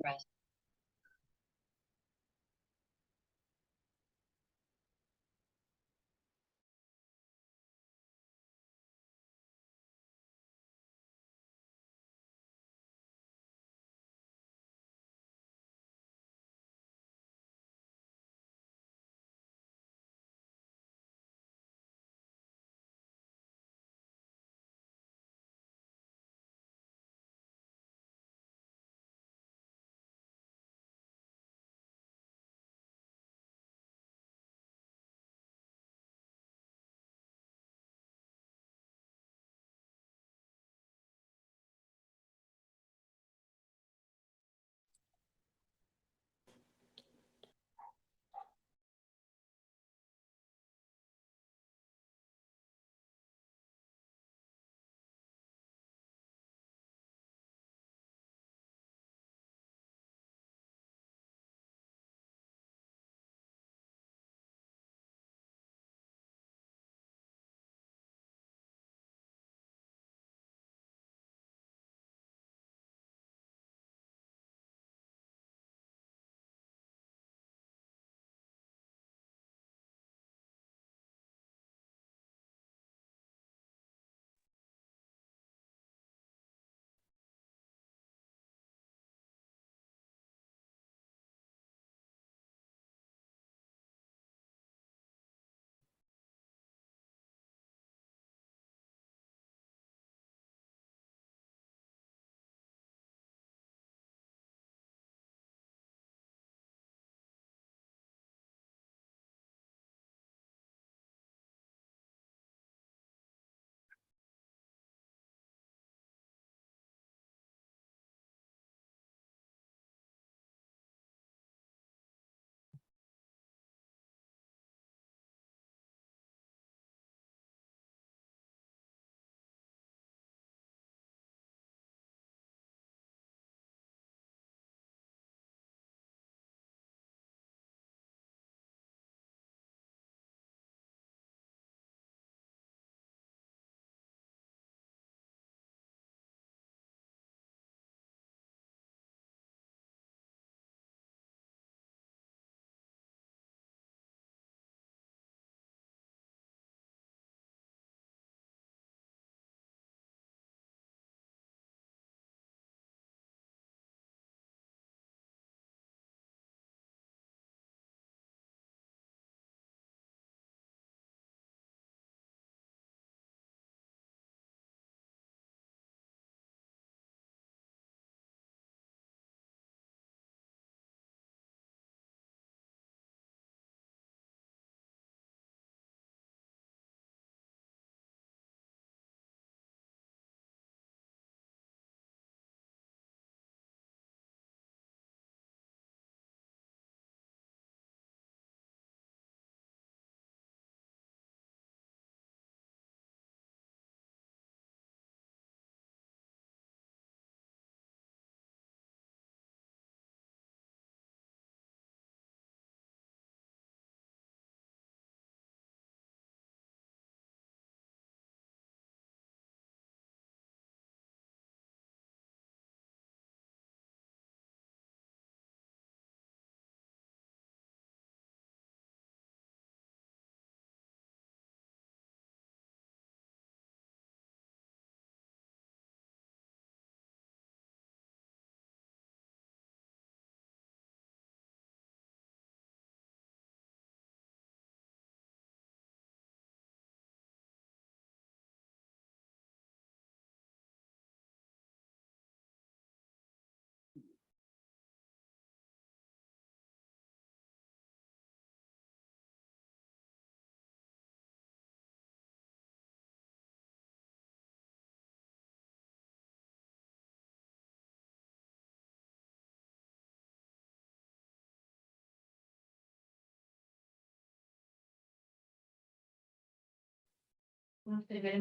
Right.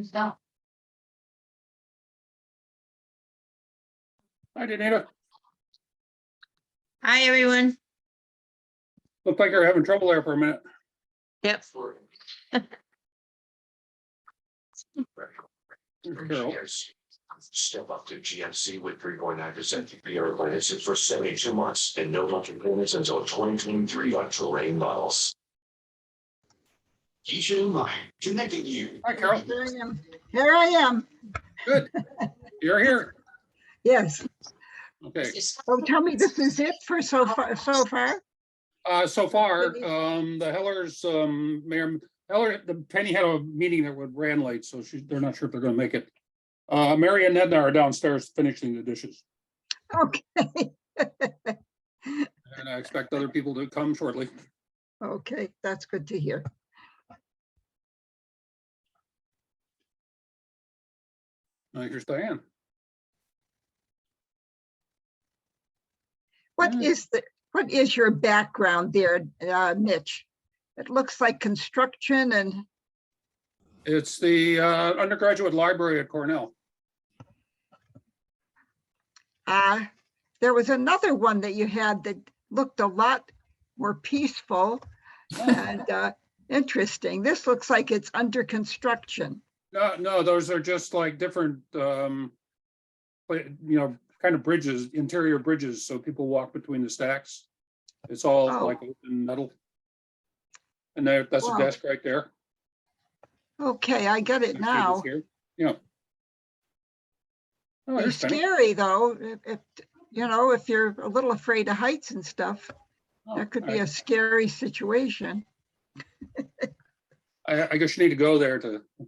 Stop. Hi, Danita. Hi, everyone. Looked like you're having trouble there for a minute. Yep. Carol. step up to GMC with 3.9% PPR financing for 72 months and no monthly payments until 2023 on Terrain models. Keisha Line, connecting you. Hi, Carol. Here I am. Here I am. Good. You're here. Yes. Okay. So tell me, this is it for so far, so far? So far, the Hellers, Mayor Heller, the Penny had a meeting that ran late, so they're not sure if they're gonna make it. Mary and Edna are downstairs finishing the dishes, Okay. and I expect other people to come shortly. Okay, that's good to hear. Here's Diane. What Mm. what is your background there, Mitch? It looks like construction and, It's the undergraduate library at Cornell. there was another one that you had that looked a lot more peaceful and interesting. This looks like it's under construction. No, those are just like different, kind of bridges, interior bridges, so people walk between the stacks. It's all Oh. like open metal. And that's a Wow. desk right there. Okay, I get it There's tables now. here. Yeah. Oh, It's there's Penny. scary though, if you're a little afraid of heights and stuff, Oh, that could all be a right. scary situation. I guess you need to go there to, To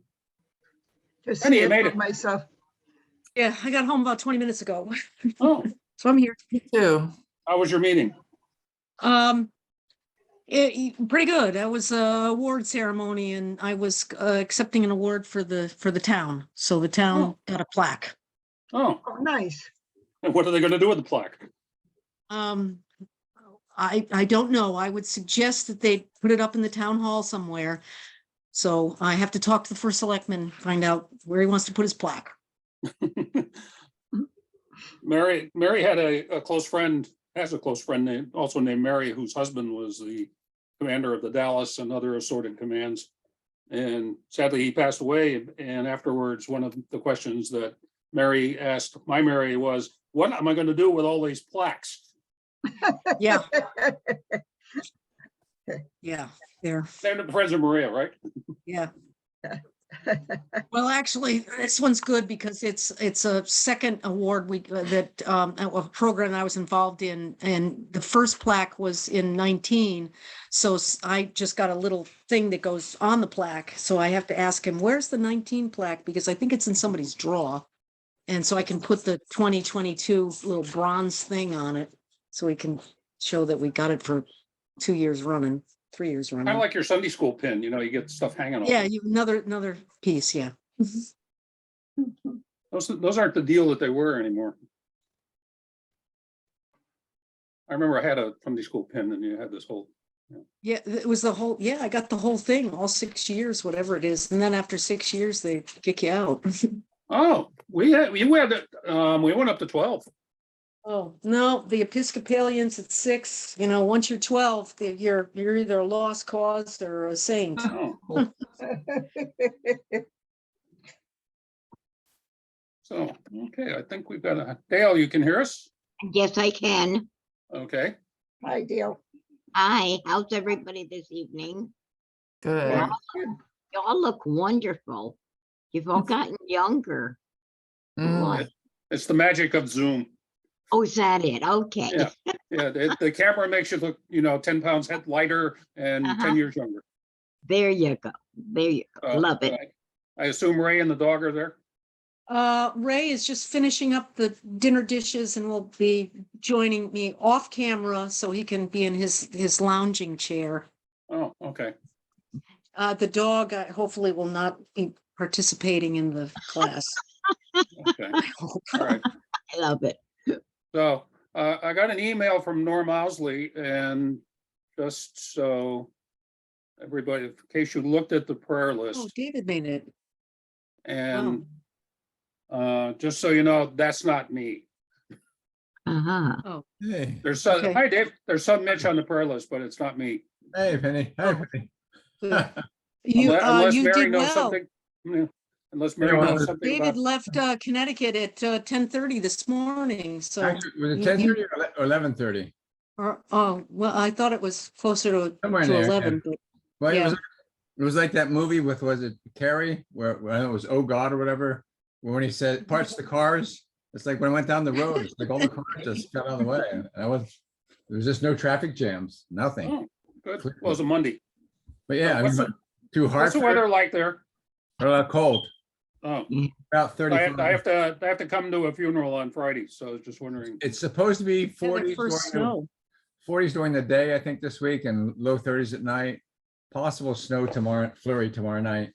Penny, see you it made for it. myself. Yeah, I got home about 20 minutes ago, Oh, so I'm here. Too. how was your meeting? Pretty good. That was a award ceremony and I was accepting an award for the town. So the town got a plaque. Oh, Oh, nice. and what are they gonna do with the plaque? I don't know. I would suggest that they put it up in the town hall somewhere. So I have to talk to the first selectman, find out where he wants to put his plaque. Mary had a close friend, has a close friend also named Mary, whose husband was the commander of the Dallas and other assorted commands. And sadly, he passed away. And afterwards, one of the questions that Mary asked my Mary was, what am I going to do with all these plaques? Yeah. Yeah, there. They're the friends of Maria, right? Yeah. Well, actually, this one's good because it's a second award a program I was involved in, and the first plaque was in 19. So I just got a little thing that goes on the plaque. So I have to ask him, where's the 19 plaque? Because I think it's in somebody's drawer. And so I can put the 2022 little bronze thing on it. So we can show that we got it for 2 years running, 3 years Kind of running. like your Sunday school pin, you get stuff hanging on. Yeah, another piece, yeah. Those aren't the deal that they were anymore. I remember I had a Sunday school pin and you had this whole, Yeah, it was I got the whole thing, all 6 years, whatever it is. And then after 6 years, they kick you out. oh, we went up to 12. Oh, no, the Episcopalians at 6, once you're 12, you're either a lost cause or a saint. Oh, so, okay, I think we've got Dale, you can hear us? Yes, I can. Okay. Hi, Dale. Hi, how's everybody this evening? Good. Fine. Y'all look wonderful. You've all gotten younger. Mm. What? It's the magic of Zoom. Oh, is that it? Okay. Yeah. Yeah, the camera makes you look, 10 pounds head lighter and 10 years younger. There you go. There you go. Love it. I assume Ray and the dog are there? Ray is just finishing up the dinner dishes and will be joining me off camera so he can be in his lounging chair. Oh, okay. The dog hopefully will not be participating in the class. Okay. I hope. All right. I love it. So I got an email from Norm Owsley, and just so everybody, in case you looked at the prayer Oh, list, David made it. and just so you know, that's not me. Uh-huh. Oh, Hey, There's some, Okay. hi Dave, there's some Mitch on the prayer list, but it's not me. hey, Penny. Hi, Oh. Penny. good. You Unless you Mary did knows well. something. Yeah. unless Mary Anyone has wanna- something David about. left Connecticut at 10:30 this morning, so. Actually, was it you- 10:30 or 11:30? Oh, well, I thought it was closer Somewhere in to there, yeah. 11, but Well, Yeah. it was like that movie with, was it Carrie, where it was Oh God or whatever, when he said parts the cars, it's like when I went down the road, it's like all the cars just got out of the way. And there was just no traffic jams, nothing. Oh, good. Well, it was a Monday. But yeah, I What's mean, too hard. What's the weather like there? Cold, Oh, about 30. I have to come to a funeral on Friday, so I was just wondering. It's supposed to be yeah, the 40s first during snow. 40s during the day, I think this week, and low 30s at night. Possible snow tomorrow, flurry tomorrow night.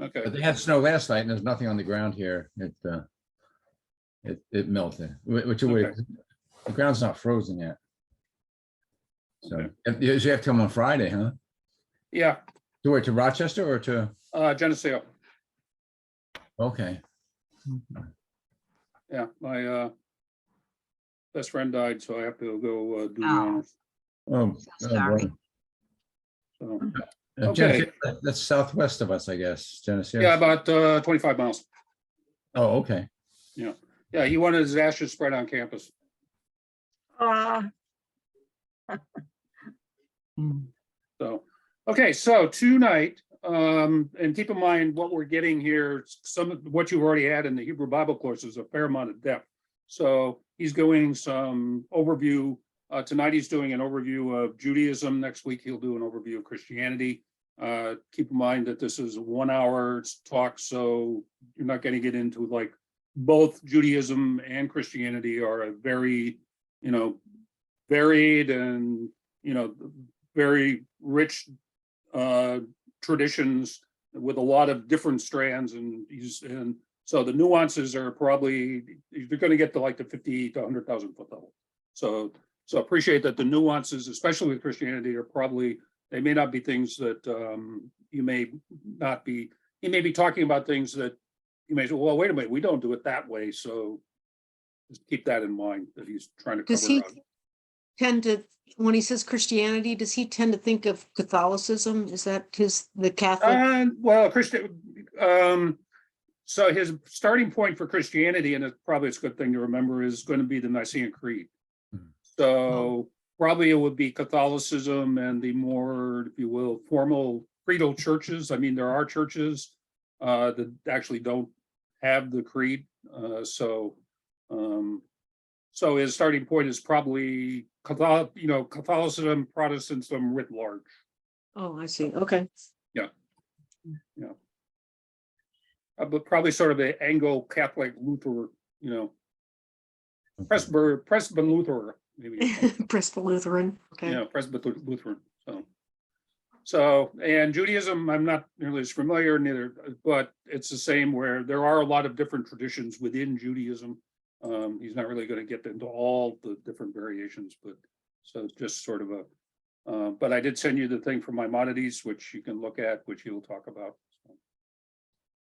Okay, But they had snow last night and there's nothing on the ground here. It melted, which it would, Okay. the ground's not frozen yet. So Okay. you have to come on Friday, huh? yeah, To where, to Rochester or to, Geneseo. okay. Yeah, my best friend died, so I have to go do the Oh. honors. Oh, So oh, sorry. boy. So, Geneseo, that's southwest of us, I guess, Geneseo. yeah, about 25 miles. Oh, okay. Yeah, he wanted his ashes spread on campus. So, okay, so tonight, and keep in mind what we're getting here, some of what you've already had in the Hebrew Bible course is a fair amount of depth. So he's going some overview. Tonight he's doing an overview of Judaism. Next week he'll do an overview of Christianity. Keep in mind that this is a 1 hour talk, so you're not going to get into like both Judaism and Christianity are a very, varied and, very rich traditions with a lot of different strands, and so the nuances are probably, you're going to get to like the 50 to 100,000 foot level. So appreciate that the nuances, especially with Christianity, are probably, they may not be things that he may be talking about things that you may say, well, wait a minute, we don't do it that way. So just keep that in mind that he's trying to Does cover. he tend to, when he says Christianity, does he tend to think of Catholicism? Is that the Catholic? Well, Christian, so his starting point for Christianity, and it's a good thing to remember, is going to be the Nicene Creed. Mhm. So probably it would be Catholicism and the more, if you will, formal creedal churches. I mean, there are churches that actually don't have the creed. So his starting point is probably Catholicism, Protestantism writ large. Oh, I see. Okay. But probably sort of an Anglo-Catholic Luther, Presbyterian Luther, maybe. Presbyterian Lutheran. Okay. Yeah, Presbyterian Lutheran. So, and Judaism, I'm not nearly as familiar neither, but it's the same where there are a lot of different traditions within Judaism. He's not really going to get into all the different variations, but so it's just sort of but I did send you the thing from Maimonides, which you can look at, which he will talk about.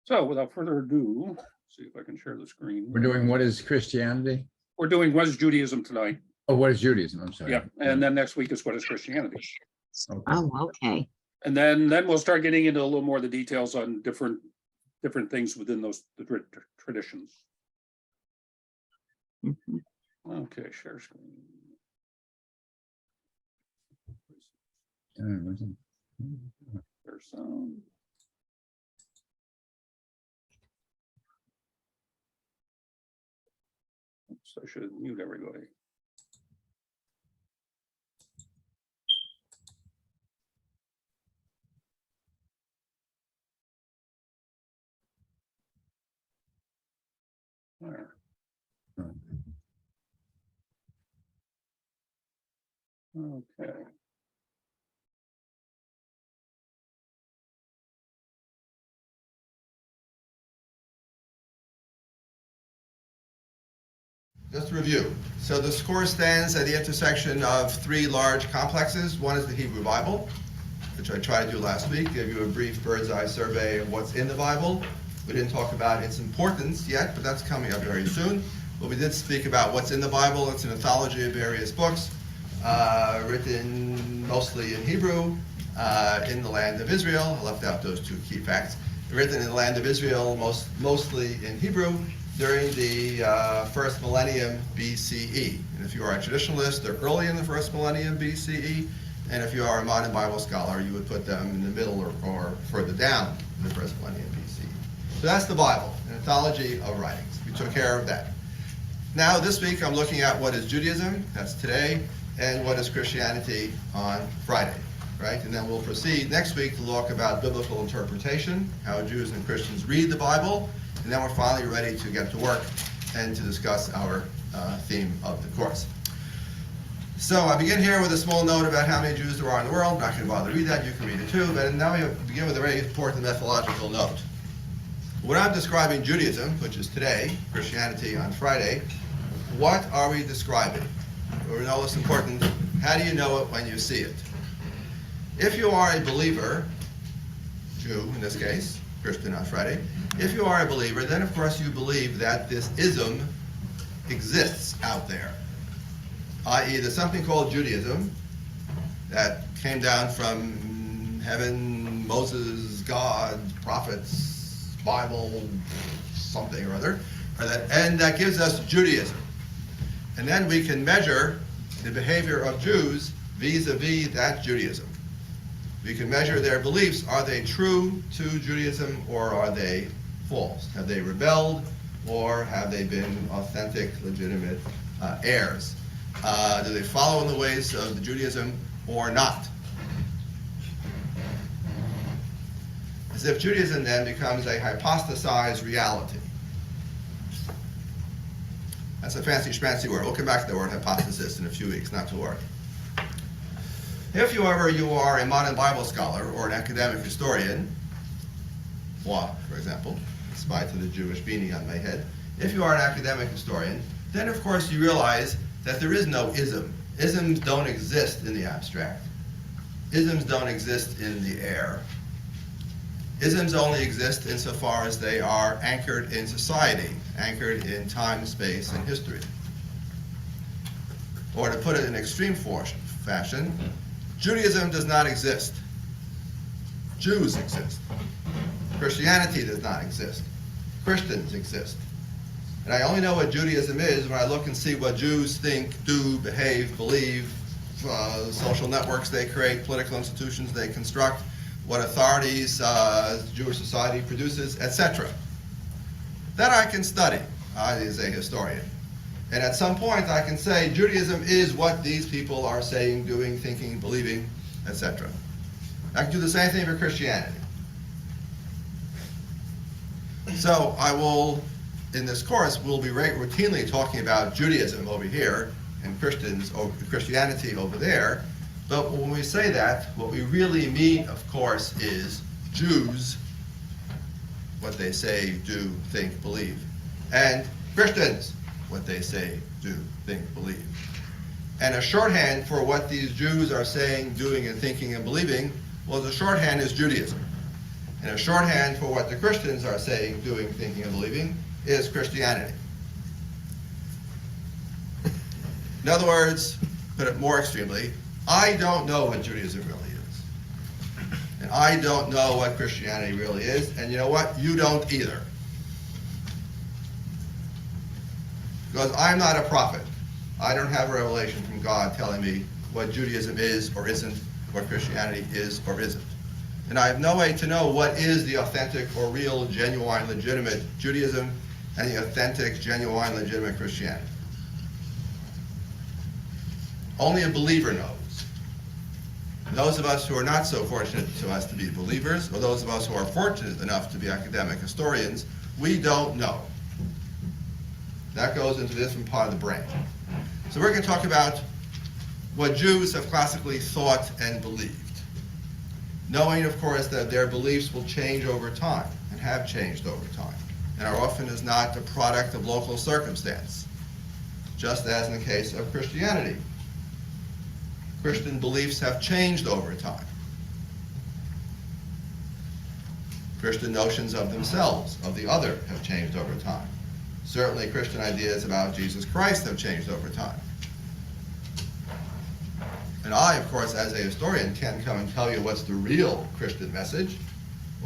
So without further ado, see if I can share the screen. We're doing what is Christianity? We're doing what is Judaism tonight. Oh, what is Judaism? I'm sorry. Yeah, and then next week is what is Christianity. Okay. Oh, okay. And then we'll start getting into a little more of the details on different things within those traditions. Mhm. Okay, share screen. There's some. Oops, I should mute everybody. There. Okay. Just to review. So the score stands at the intersection of three large complexes. One is the Hebrew Bible, which I tried to do last week, give you a brief bird's eye survey of what's in the Bible. We didn't talk about its importance yet, but that's coming up very soon. But we did speak about what's in the Bible. It's an anthology of various books, written mostly in Hebrew, in the land of Israel. I left out those two key facts. written in the land of Israel, mostly in Hebrew, during the first millennium BCE. And if you are a traditionalist, they're early in the first millennium BCE. And if you are a modern Bible scholar, you would put them in the middle or further down in the first millennium BCE. So that's the Bible, an anthology of writings. We took care of that. Now, this week, I'm looking at what is Judaism, that's today, and what is Christianity on Friday, right? And then we'll proceed next week to talk about biblical interpretation, how Jews and Christians read the Bible, and then we're finally ready to get to work and to discuss our theme of the course. So I begin here with a small note about how many Jews there are in the world. I'm not going to bother to read that, you can read it too, but now we begin with a very important methodological note. When I'm describing Judaism, which is today, Christianity on Friday, what are we describing? Or no less important, how do you know it when you see it? If you are a believer, Jew in this case, Christian on Friday, if you are a believer, then of course you believe that this ism exists out there. I.e., there's something called Judaism that came down from heaven, Moses, God, prophets, Bible, something or other, and that gives us Judaism. And then we can measure the behavior of Jews vis-a-vis that Judaism. We can measure their beliefs. Are they true to Judaism or are they false? Have they rebelled or have they been authentic, legitimate heirs? Do they follow in the ways of the Judaism or not? As if Judaism then becomes a hypostasized reality. That's a fancy schmancy word. We'll come back to the word hypostasis in a few weeks, not to worry. If, however, you are a modern Bible scholar or an academic historian, moi, for example, in spite of the Jewish beanie on my head, if you are an academic historian, then of course you realize that there is no ism. Isms don't exist in the abstract. Isms don't exist in the air. Isms only exist insofar as they are anchored in society, anchored in time, space, and history. Or to put it in extreme fashion, Judaism does not exist. Jews exist. Christianity does not exist. Christians exist. And I only know what Judaism is when I look and see what Jews think, do, behave, believe, social networks they create, political institutions they construct, what authorities Jewish society produces, etc. That I can study as a historian. And at some point I can say Judaism is what these people are saying, doing, thinking, believing, etc. I can do the same thing for Christianity. So I will, in this course, we'll be routinely talking about Judaism over here and Christianity over there. But when we say that, what we really mean, of course, is Jews, what they say, do, think, believe, and Christians, what they say, do, think, believe. And a shorthand for what these Jews are saying, doing, and thinking, and believing, well, the shorthand is Judaism. And a shorthand for what the Christians are saying, doing, thinking, and believing is Christianity. In other words, put it more extremely, I don't know what Judaism really is. And I don't know what Christianity really is. And you know what? You don't either. Because I'm not a prophet. I don't have a revelation from God telling me what Judaism is or isn't, what Christianity is or isn't. And I have no way to know what is the authentic or real, genuine, legitimate Judaism and the authentic, genuine, legitimate Christianity. Only a believer knows. Those of us who are not so fortunate to us to be believers, or those of us who are fortunate enough to be academic historians, we don't know. That goes into a different part of the brain. So we're going to talk about what Jews have classically thought and believed, knowing, of course, that their beliefs will change over time and have changed over time, and are often as not a product of local circumstance, just as in the case of Christianity. Christian beliefs have changed over time. Christian notions of themselves, of the other, have changed over time. Certainly Christian ideas about Jesus Christ have changed over time. And I, of course, as a historian, can come and tell you what's the real Christian message,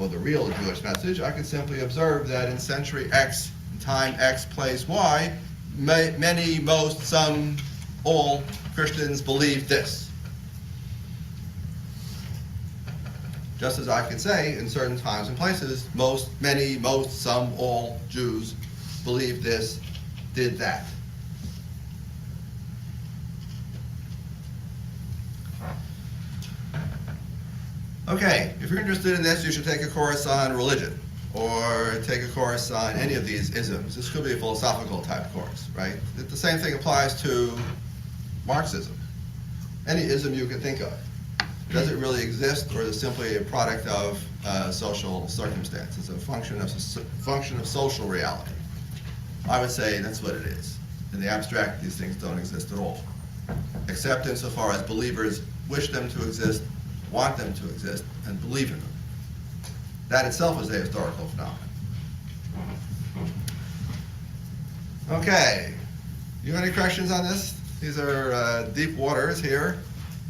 or the real Jewish message, I can simply observe that in century X, time X, place Y, many, most, some, all Christians believe this. Just as I can say in certain times and places, most, many, most, some, all Jews believe this, did that. Okay, if you're interested in this, you should take a course on religion or take a course on any of these isms. This could be a philosophical type course, right? The same thing applies to Marxism. Any ism you can think of. Does it really exist, or is it simply a product of social circumstances, a function of social reality? I would say that's what it is. In the abstract, these things don't exist at all, except insofar as believers wish them to exist, want them to exist, and believe in them. That itself is a historical phenomenon. Okay, you have any questions on this? These are deep waters here.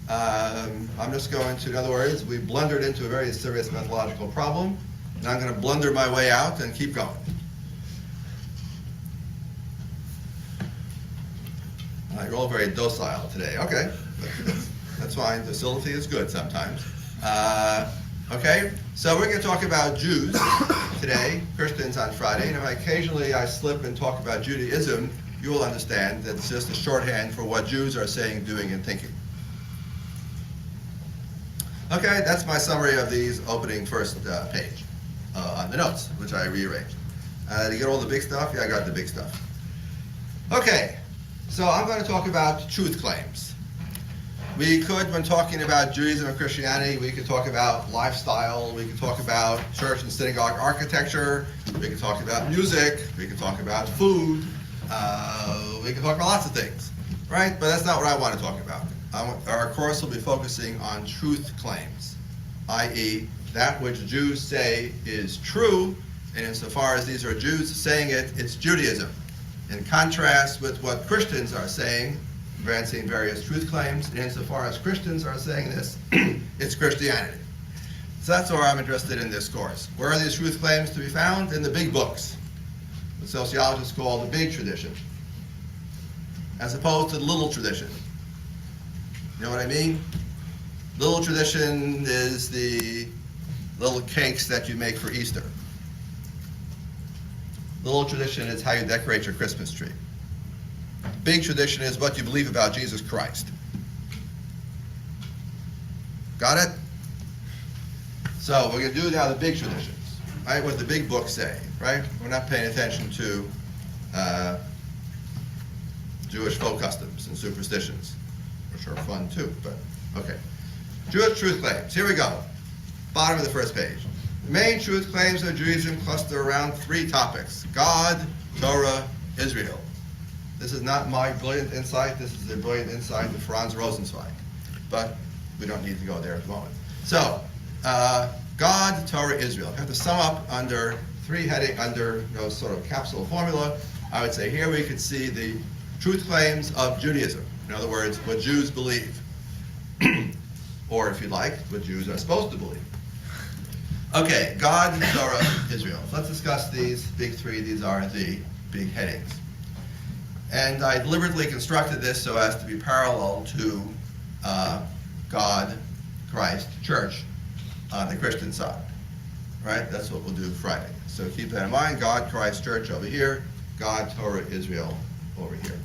I'm just going to, in other words, we blundered into a very serious methodological problem, and I'm going to blunder my way out and keep going. You're all very docile today. Okay, that's fine. Docility is good sometimes. Okay, so we're going to talk about Jews today, Christians on Friday, and if occasionally I slip and talk about Judaism, you will understand that it's just a shorthand for what Jews are saying, doing, and thinking. Okay, that's my summary of these opening first page on the notes, which I rearranged. To get all the big stuff, yeah, I got the big stuff. Okay, so I'm going to talk about truth claims. We could, when talking about Judaism and Christianity, we could talk about lifestyle, we could talk about church and synagogue architecture, we could talk about music, we could talk about food, we could talk about lots of things, right? But that's not what I want to talk about. Our course will be focusing on truth claims, i.e. that which Jews say is true, and insofar as these are Jews saying it, it's Judaism. In contrast with what Christians are saying, advancing various truth claims, and insofar as Christians are saying this, it's Christianity. So that's where I'm interested in this course. Where are these truth claims to be found? In the big books, what sociologists call the big tradition, as opposed to the little tradition. You know what I mean? Little tradition is the little cakes that you make for Easter. Little tradition is how you decorate your Christmas tree. Big tradition is what you believe about Jesus Christ. Got it? So we're going to do now the big traditions, right? What the big books say, right? We're not paying attention to Jewish folk customs and superstitions, which are fun too, but okay. Jewish truth claims. Here we go. Bottom of the first page. The main truth claims of Judaism cluster around three topics: God, Torah, Israel. This is not my brilliant insight. This is the brilliant insight of Franz Rosenzweig, but we don't need to go there at the moment. So, God, Torah, Israel. If I have to sum up under three heading, under sort of capsule formula, I would say here we could see the truth claims of Judaism. In other words, what Jews believe. Or if you like, what Jews are supposed to believe. Okay, God, Torah, Israel. Let's discuss these big three. These are the big headings. And I deliberately constructed this so as to be parallel to God, Christ, church on the Christian side. Right? That's what we'll do Friday. So keep that in mind. God, Christ, church over here. God, Torah, Israel over here.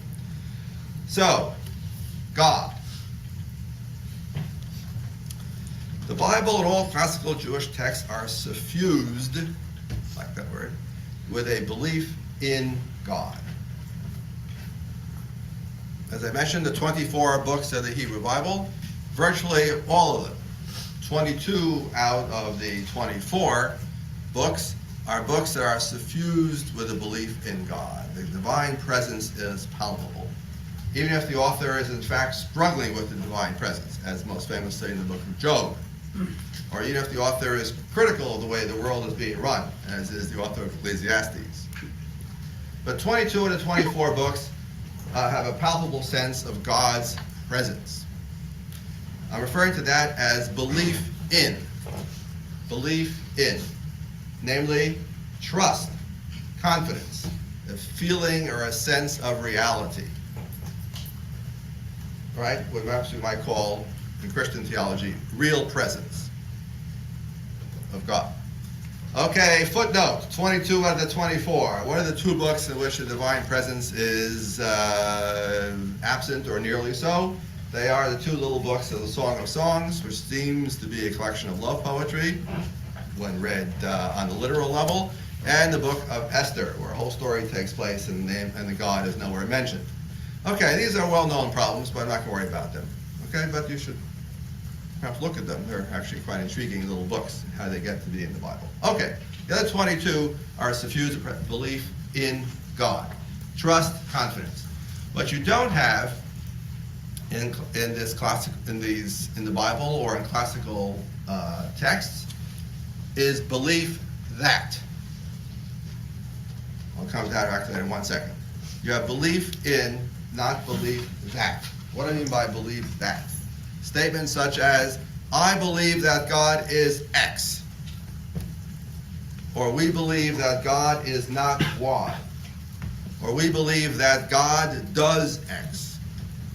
So, God. The Bible and all classical Jewish texts are suffused, like that word, with a belief in God. As I mentioned, the 24 books of the Hebrew Bible, virtually all of them, 22 out of the 24 books, are books that are suffused with a belief in God. The divine presence is palpable. Even if the author is in fact struggling with the divine presence, as most famously in the book of Job. Or even if the author is critical of the way the world is being run, as is the author of Ecclesiastes. But 22 of the 24 books have a palpable sense of God's presence. I'm referring to that as belief in. Belief in. namely trust, confidence, a feeling or a sense of reality. Right? What perhaps we might call, in Christian theology, real presence of God. Okay, footnote 22 out of the 24. What are the two books in which the divine presence is absent or nearly so? They are the two little books of the Song of Songs, which seems to be a collection of love poetry when read on the literal level, and the book of Esther, where a whole story takes place and the God is nowhere mentioned. Okay, these are well-known problems, but I'm not going to worry about them. Okay, but you should perhaps look at them. They're actually quite intriguing little books, how they get to be in the Bible. Okay, the other 22 are suffused belief in God, trust, confidence. What you don't have in this classic, in the Bible or in classical texts is belief that. I'll come to that in 1 second. You have belief in, not belief that. What do I mean by believe that? Statements such as, I believe that God is X. Or we believe that God is not Y. Or we believe that God does X.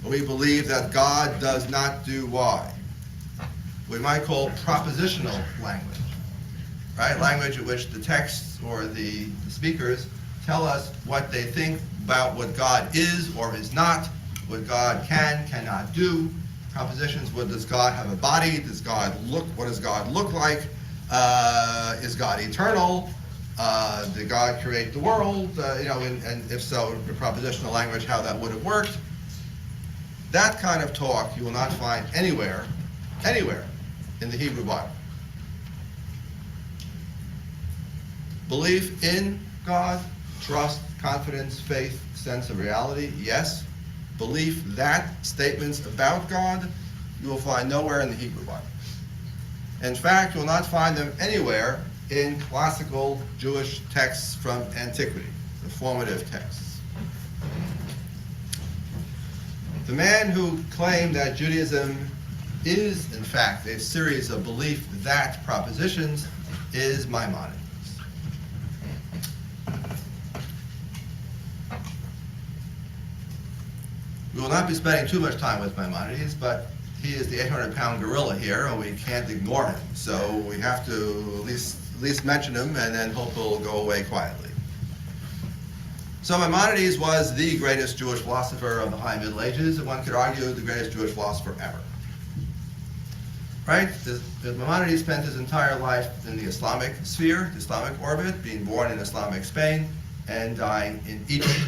Or we believe that God does not do Y. We might call propositional language. Right? Language in which the texts or the speakers tell us what they think about what God is or is not, what God can, cannot do. Propositions, what does God have a body? Does God look, what does God look like? Is God eternal? Did God create the world? And if so, in propositional language, how that would have worked. That kind of talk you will not find anywhere in the Hebrew Bible. Belief in God, trust, confidence, faith, sense of reality, yes. Belief that statements about God you will find nowhere in the Hebrew Bible. In fact, you will not find them anywhere in classical Jewish texts from antiquity, the formative texts. The man who claimed that Judaism is, in fact, a series of belief that propositions is Maimonides. We will not be spending too much time with Maimonides, but he is the 800-pound gorilla here, and we can't ignore him. So we have to at least mention him, and then hope he'll go away quietly. So Maimonides was the greatest Jewish philosopher of the High Middle Ages, and one could argue the greatest Jewish philosopher ever. Right? Maimonides spent his entire life in the Islamic sphere, the Islamic orbit, being born in Islamic Spain, and dying in Egypt.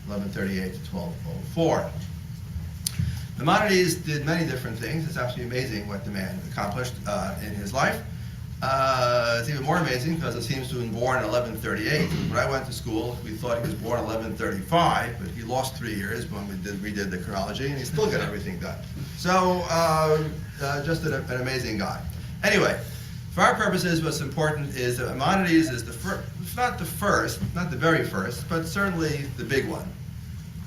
1138 to 1204. Maimonides did many different things. It's absolutely amazing what the man accomplished in his life. It's even more amazing because it seems to have been born in 1138. When I went to school, we thought he was born in 1135, but he lost 3 years when we redid the chronology, and he still got everything done. So, just an amazing guy. Anyway, for our purposes, what's important is that Maimonides is not the very first, but certainly the big one,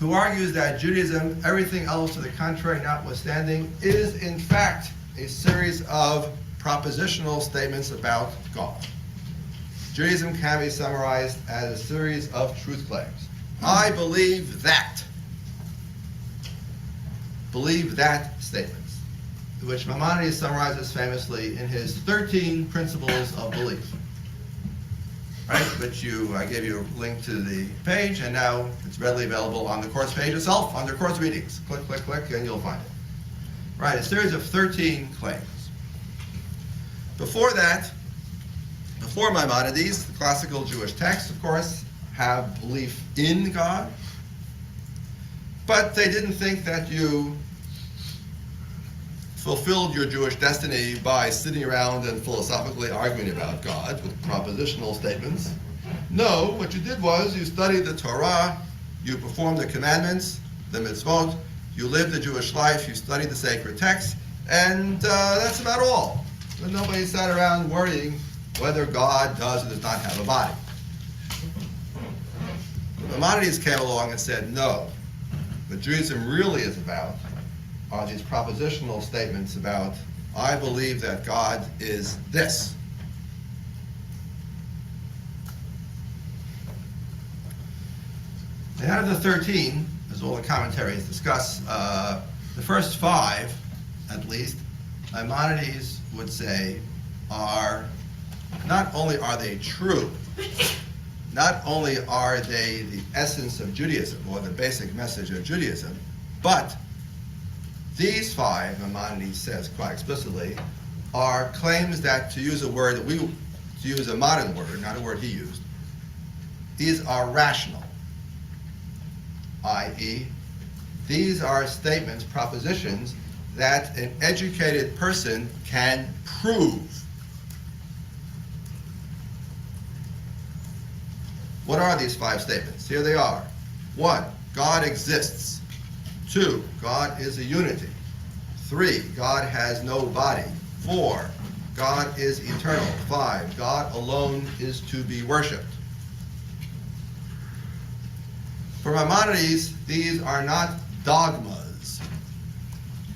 who argues that Judaism, everything else to the contrary notwithstanding, is in fact a series of propositional statements about God. Judaism can be summarized as a series of truth claims. I believe that. Believe that statements, which Maimonides summarizes famously in his 13 principles of belief. Right, which I gave you a link to the page, and now it's readily available on the course page itself, under course readings. Click, click, click, and you'll find it. Right, a series of 13 claims. Before that, before Maimonides, the classical Jewish texts, of course, have belief in God, but they didn't think that you fulfilled your Jewish destiny by sitting around and philosophically arguing about God with propositional statements. No, what you did was you studied the Torah, you performed the commandments, the mitzvot, you lived the Jewish life, you studied the sacred texts, and that's about all. And nobody sat around worrying whether God does or does not have a body. Maimonides came along and said, no, what Judaism really is about are these propositional statements about, I believe that God is this. And out of the 13, as all the commentaries discuss, the first 5, at least, Maimonides would say are, not only are they true, not only are they the essence of Judaism, or the basic message of Judaism, but these 5, Maimonides says quite explicitly, are claims that, to use a word that to use a modern word, not a word he used, these are rational, i.e., these are statements, propositions, that an educated person can prove. What are these 5 statements? Here they are. 1, God exists. 2, God is a unity. 3, God has no body. 4, God is eternal. 5, God alone is to be worshipped. For Maimonides, these are not dogmas.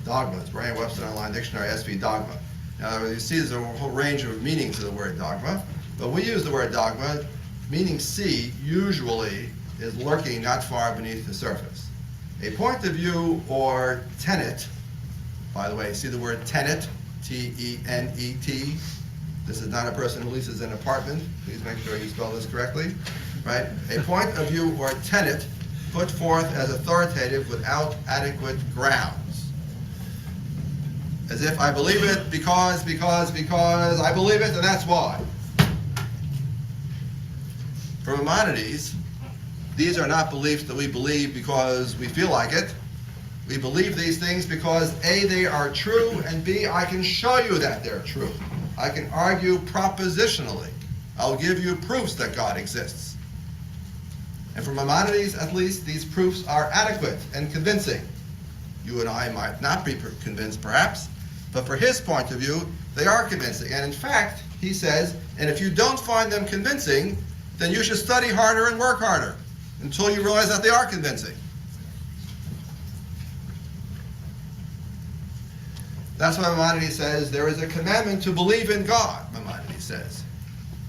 Dogmas, Merriam-Webster Online Dictionary, SV dogma. Now, you see there's a whole range of meanings to the word dogma, but we use the word dogma, meaning C usually is lurking not far beneath the surface. A point of view or tenet, by the way, see the word tenet, T-E-N-E-T. This is not a person who leases an apartment. Please make sure you spell this correctly, right? A point of view or tenet put forth as authoritative without adequate grounds. As if I believe it because I believe it and that's why. For Maimonides, these are not beliefs that we believe because we feel like it. We believe these things because A, they are true, and B, I can show you that they're true. I can argue propositionally. I'll give you proofs that God exists. And for Maimonides, at least, these proofs are adequate and convincing. You and I might not be convinced, perhaps, but for his point of view, they are convincing. And in fact, he says, and if you don't find them convincing, then you should study harder and work harder until you realize that they are convincing. That's why Maimonides says there is a commandment to believe in God, Maimonides says.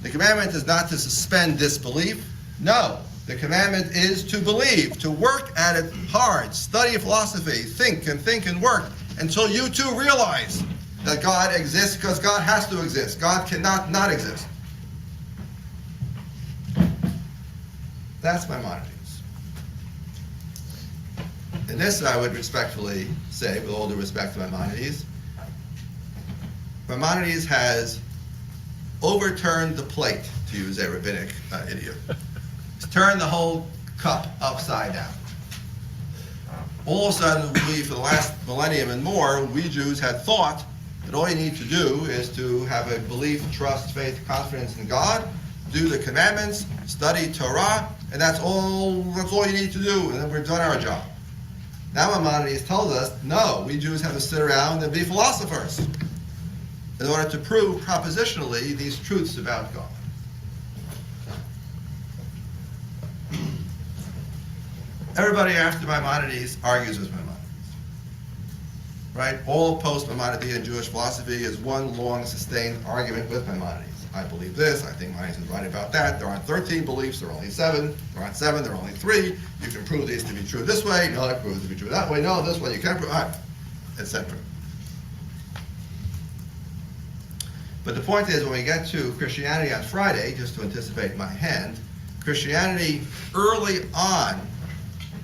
The commandment is not to suspend disbelief. No, the commandment is to believe, to work at it hard, study philosophy, think and work until you too realize that God exists, because God has to exist. God cannot not exist. That's Maimonides. And this I would respectfully say, with all due respect to Maimonides, Maimonides has overturned the plate, to use a rabbinic idiom. He's turned the whole cup upside down. All of a sudden, we, for the last millennium and more, we Jews had thought that all you need to do is to have a belief, trust, faith, confidence in God, do the commandments, study Torah, and that's all you need to do, and then we've done our job. Now Maimonides tells us, no, we Jews have to sit around and be philosophers in order to prove propositionally these truths about God. Everybody after Maimonides argues with Maimonides, right? All post-Maimonidean Jewish philosophy is one long sustained argument with Maimonides. I believe this, I think Maimonides is right about that. There aren't 13 beliefs, there are only 7. There aren't 7, there are only 3. You can prove these to be true this way, no, that proves to be true that way, no, this one you can't prove, etc. But the point is, when we get to Christianity on Friday, just to anticipate my hand, Christianity early on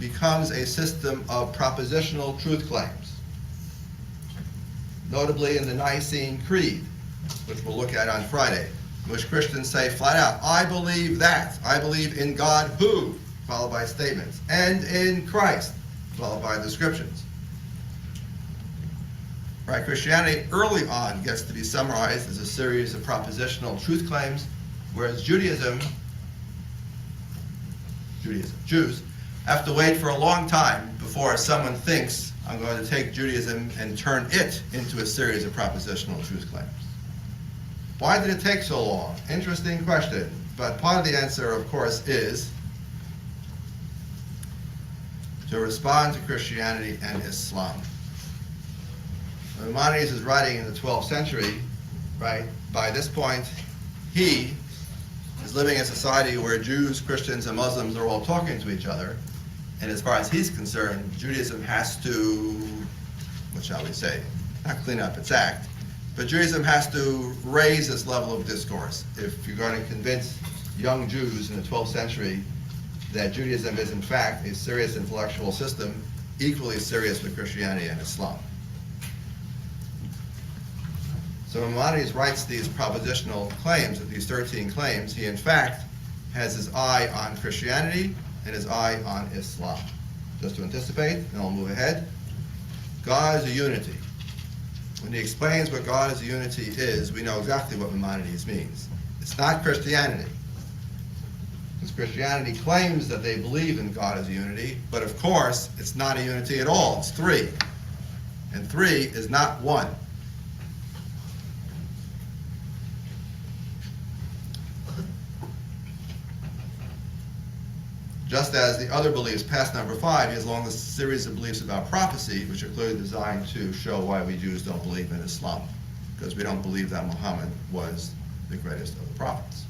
becomes a system of propositional truth claims, notably in the Nicene Creed, which we'll look at on Friday, in which Christians say flat out, I believe that. I believe in God who, followed by statements, and in Christ, followed by descriptions. Right, Christianity early on gets to be summarized as a series of propositional truth claims, whereas Jews have to wait for a long time before someone thinks, I'm going to take Judaism and turn it into a series of propositional truth claims. Why did it take so long? Interesting question. But part of the answer, of course, is to respond to Christianity and Islam. Maimonides is writing in the 12th century, right? By this point, he is living in a society where Jews, Christians, and Muslims are all talking to each other. And as far as he's concerned, Judaism has to, what shall we say, not clean up its act, but Judaism has to raise its level of discourse. If you're going to convince young Jews in the 12th century that Judaism is in fact a serious intellectual system, equally serious with Christianity and Islam. So when Maimonides writes these propositional claims, these 13 claims, he in fact has his eye on Christianity and his eye on Islam. Just to anticipate, and I'll move ahead. God is a unity. When he explains what God as a unity is, we know exactly what Maimonides means. It's not Christianity. Because Christianity claims that they believe in God as a unity, but of course, it's not a unity at all. It's three. And three is not one. Just as the other beliefs, past number 5, is along the series of beliefs about prophecy, which are clearly designed to show why we Jews don't believe in Islam, because we don't believe that Muhammad was the greatest of the prophets.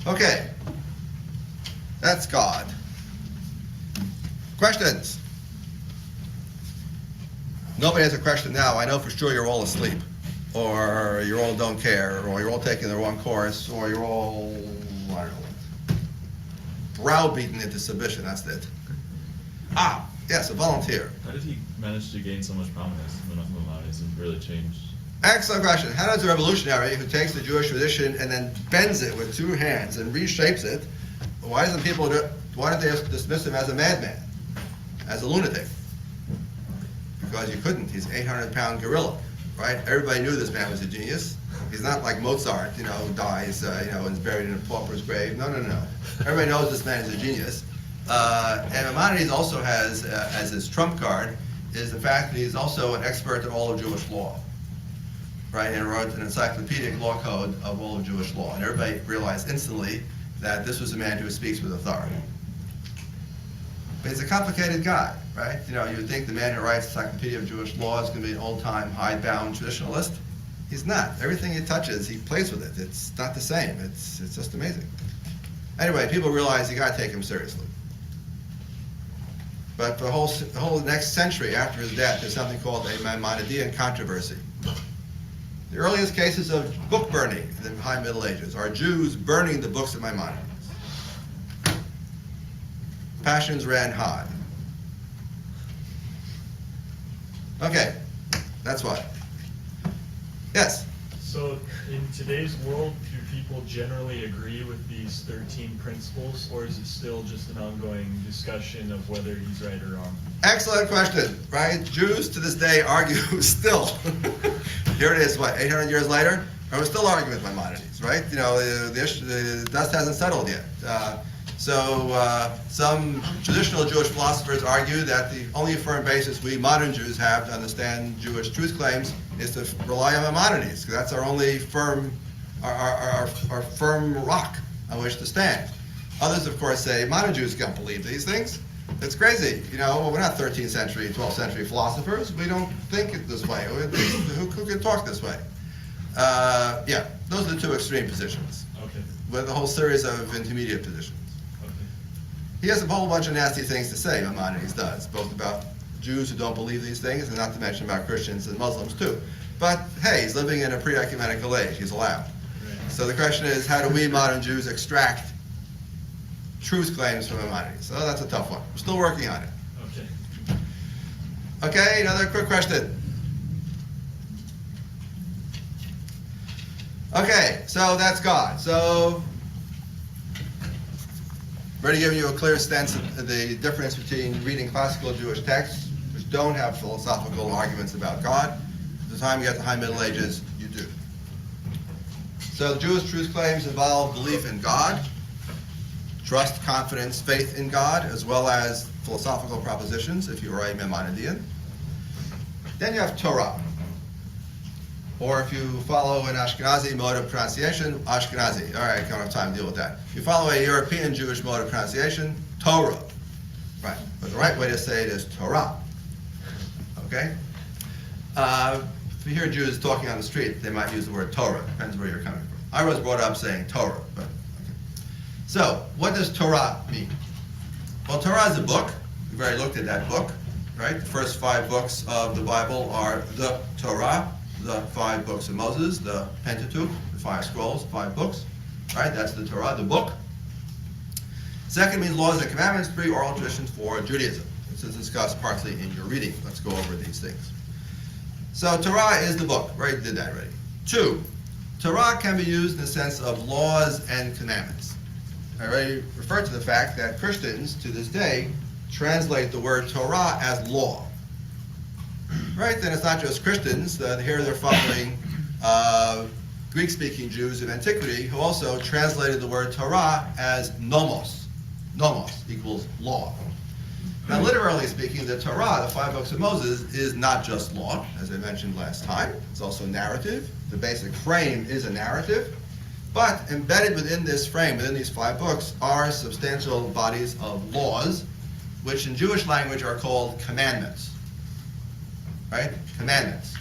Okay, that's God. Questions? Nobody has a question now. I know for sure you're all asleep, or you all don't care, or you're all taking the wrong course, or you're all, I don't know, browbeaten into submission. That's it. Ah, yes, a volunteer. How did he manage to gain so much prominence when Maimonides and really change? Excellent question. How does a revolutionary who takes the Jewish tradition and then bends it with 2 hands and reshapes it, why don't they dismiss him as a madman, as a lunatic? Because you couldn't. He's an 800-pound gorilla, right? Everybody knew this man was a genius. He's not like Mozart, who dies, and is buried in a pauper's grave. No. Everybody knows this man is a genius. And Maimonides also has, as his trump card, is the fact that he's also an expert in all of Jewish law, right? And wrote an encyclopedic law code of all of Jewish law. And everybody realized instantly that this was a man who speaks with authority. But he's a complicated guy, right? You would think the man who writes Encyclopedia of Jewish Law is going to be an old-time, hidebound traditionalist. He's not. Everything he touches, he plays with it. It's not the same. It's just amazing. Anyway, people realize you got to take him seriously. But for the whole next century after his death, there's something called a Maimonidean controversy. The earliest cases of book burning in the High Middle Ages are Jews burning the books of Maimonides. Passions ran high. Okay, that's why. Yes? So in today's world, do people generally agree with these 13 principles, or is it still just an ongoing discussion of whether he's right or wrong? Excellent question, right? Jews to this day argue still. Here it is, 800 years later? And we're still arguing with Maimonides, right? The dust hasn't settled yet. Some traditional Jewish philosophers argue that the only firm basis we modern Jews have to understand Jewish truth claims is to rely on Maimonides, because that's our only firm, our firm rock on which to stand. Others, of course, say modern Jews can't believe these things. It's crazy. We're not 13th century, 12th century philosophers. We don't think it this way. Who can talk this way? Yeah, those are the 2 extreme positions. Okay. With a whole series of intermediate positions. Okay. He has a whole bunch of nasty things to say, Maimonides does, both about Jews who don't believe these things, and not to mention about Christians and Muslims too. But hey, he's living in a pre-ecumenical age, he's allowed. Right. So the question is, how do we modern Jews extract truth claims from Maimonides? So that's a tough one. We're still working on it. Okay. Okay, another quick question. Okay, so that's God. So, already giving you a clear sense of the difference between reading classical Jewish texts, which don't have philosophical arguments about God. By the time you get to the High Middle Ages, you do. So Jewish truth claims involve belief in God, trust, confidence, faith in God, as well as philosophical propositions, if you are a Maimonidean. Then you have Torah. Or if you follow an Ashkenazi mode of pronunciation, Ashkenazi. All right, I don't have time to deal with that. If you follow a European Jewish mode of pronunciation, Torah. Right, but the right way to say it is Torah. Okay? If you hear Jews talking on the street, they might use the word Torah. Depends where you're coming from. I was brought up saying Torah. But okay. So, what does Torah mean? Well, Torah is a book. We've already looked at that book, right? The first 5 books of the Bible are the Torah, the 5 books of Moses, the Pentateuch, the 5 scrolls, 5 books, right? That's the Torah, the book. Second means laws and commandments. 3, oral traditions. 4, Judaism. This is discussed partly in your reading. Let's go over these things. So Torah is the book, right? Did that already. 2, Torah can be used in the sense of laws and commandments. I already referred to the fact that Christians, to this day, translate the word Torah as law. Right? Then it's not just Christians. Here they're following Greek-speaking Jews of antiquity who also translated the word Torah as nomos. Nomos equals law. Now, literally speaking, the Torah, the 5 books of Moses, is not just law, as I mentioned last time. It's also narrative. The basic frame is a narrative. But embedded within this frame, within these 5 books, are substantial bodies of laws, which in Jewish language are called commandments. Right? Commandments.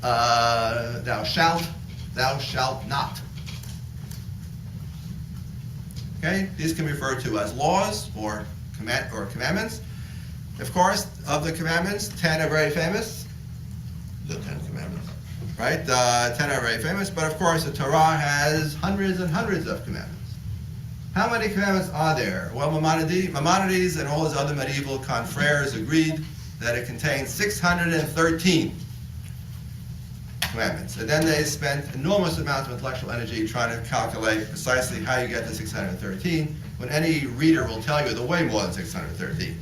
Thou shalt not. Okay? These can be referred to as laws or commandments. Of course, of the commandments, 10 are very famous. The 10 commandments. Right? 10 are very famous, but of course the Torah has hundreds and hundreds of commandments. How many commandments are there? Well, Maimonides and all his other medieval confreres agreed that it contains 613 commandments. And then they spent enormous amounts of intellectual energy trying to calculate precisely how you get to 613, when any reader will tell you there are way more than 613.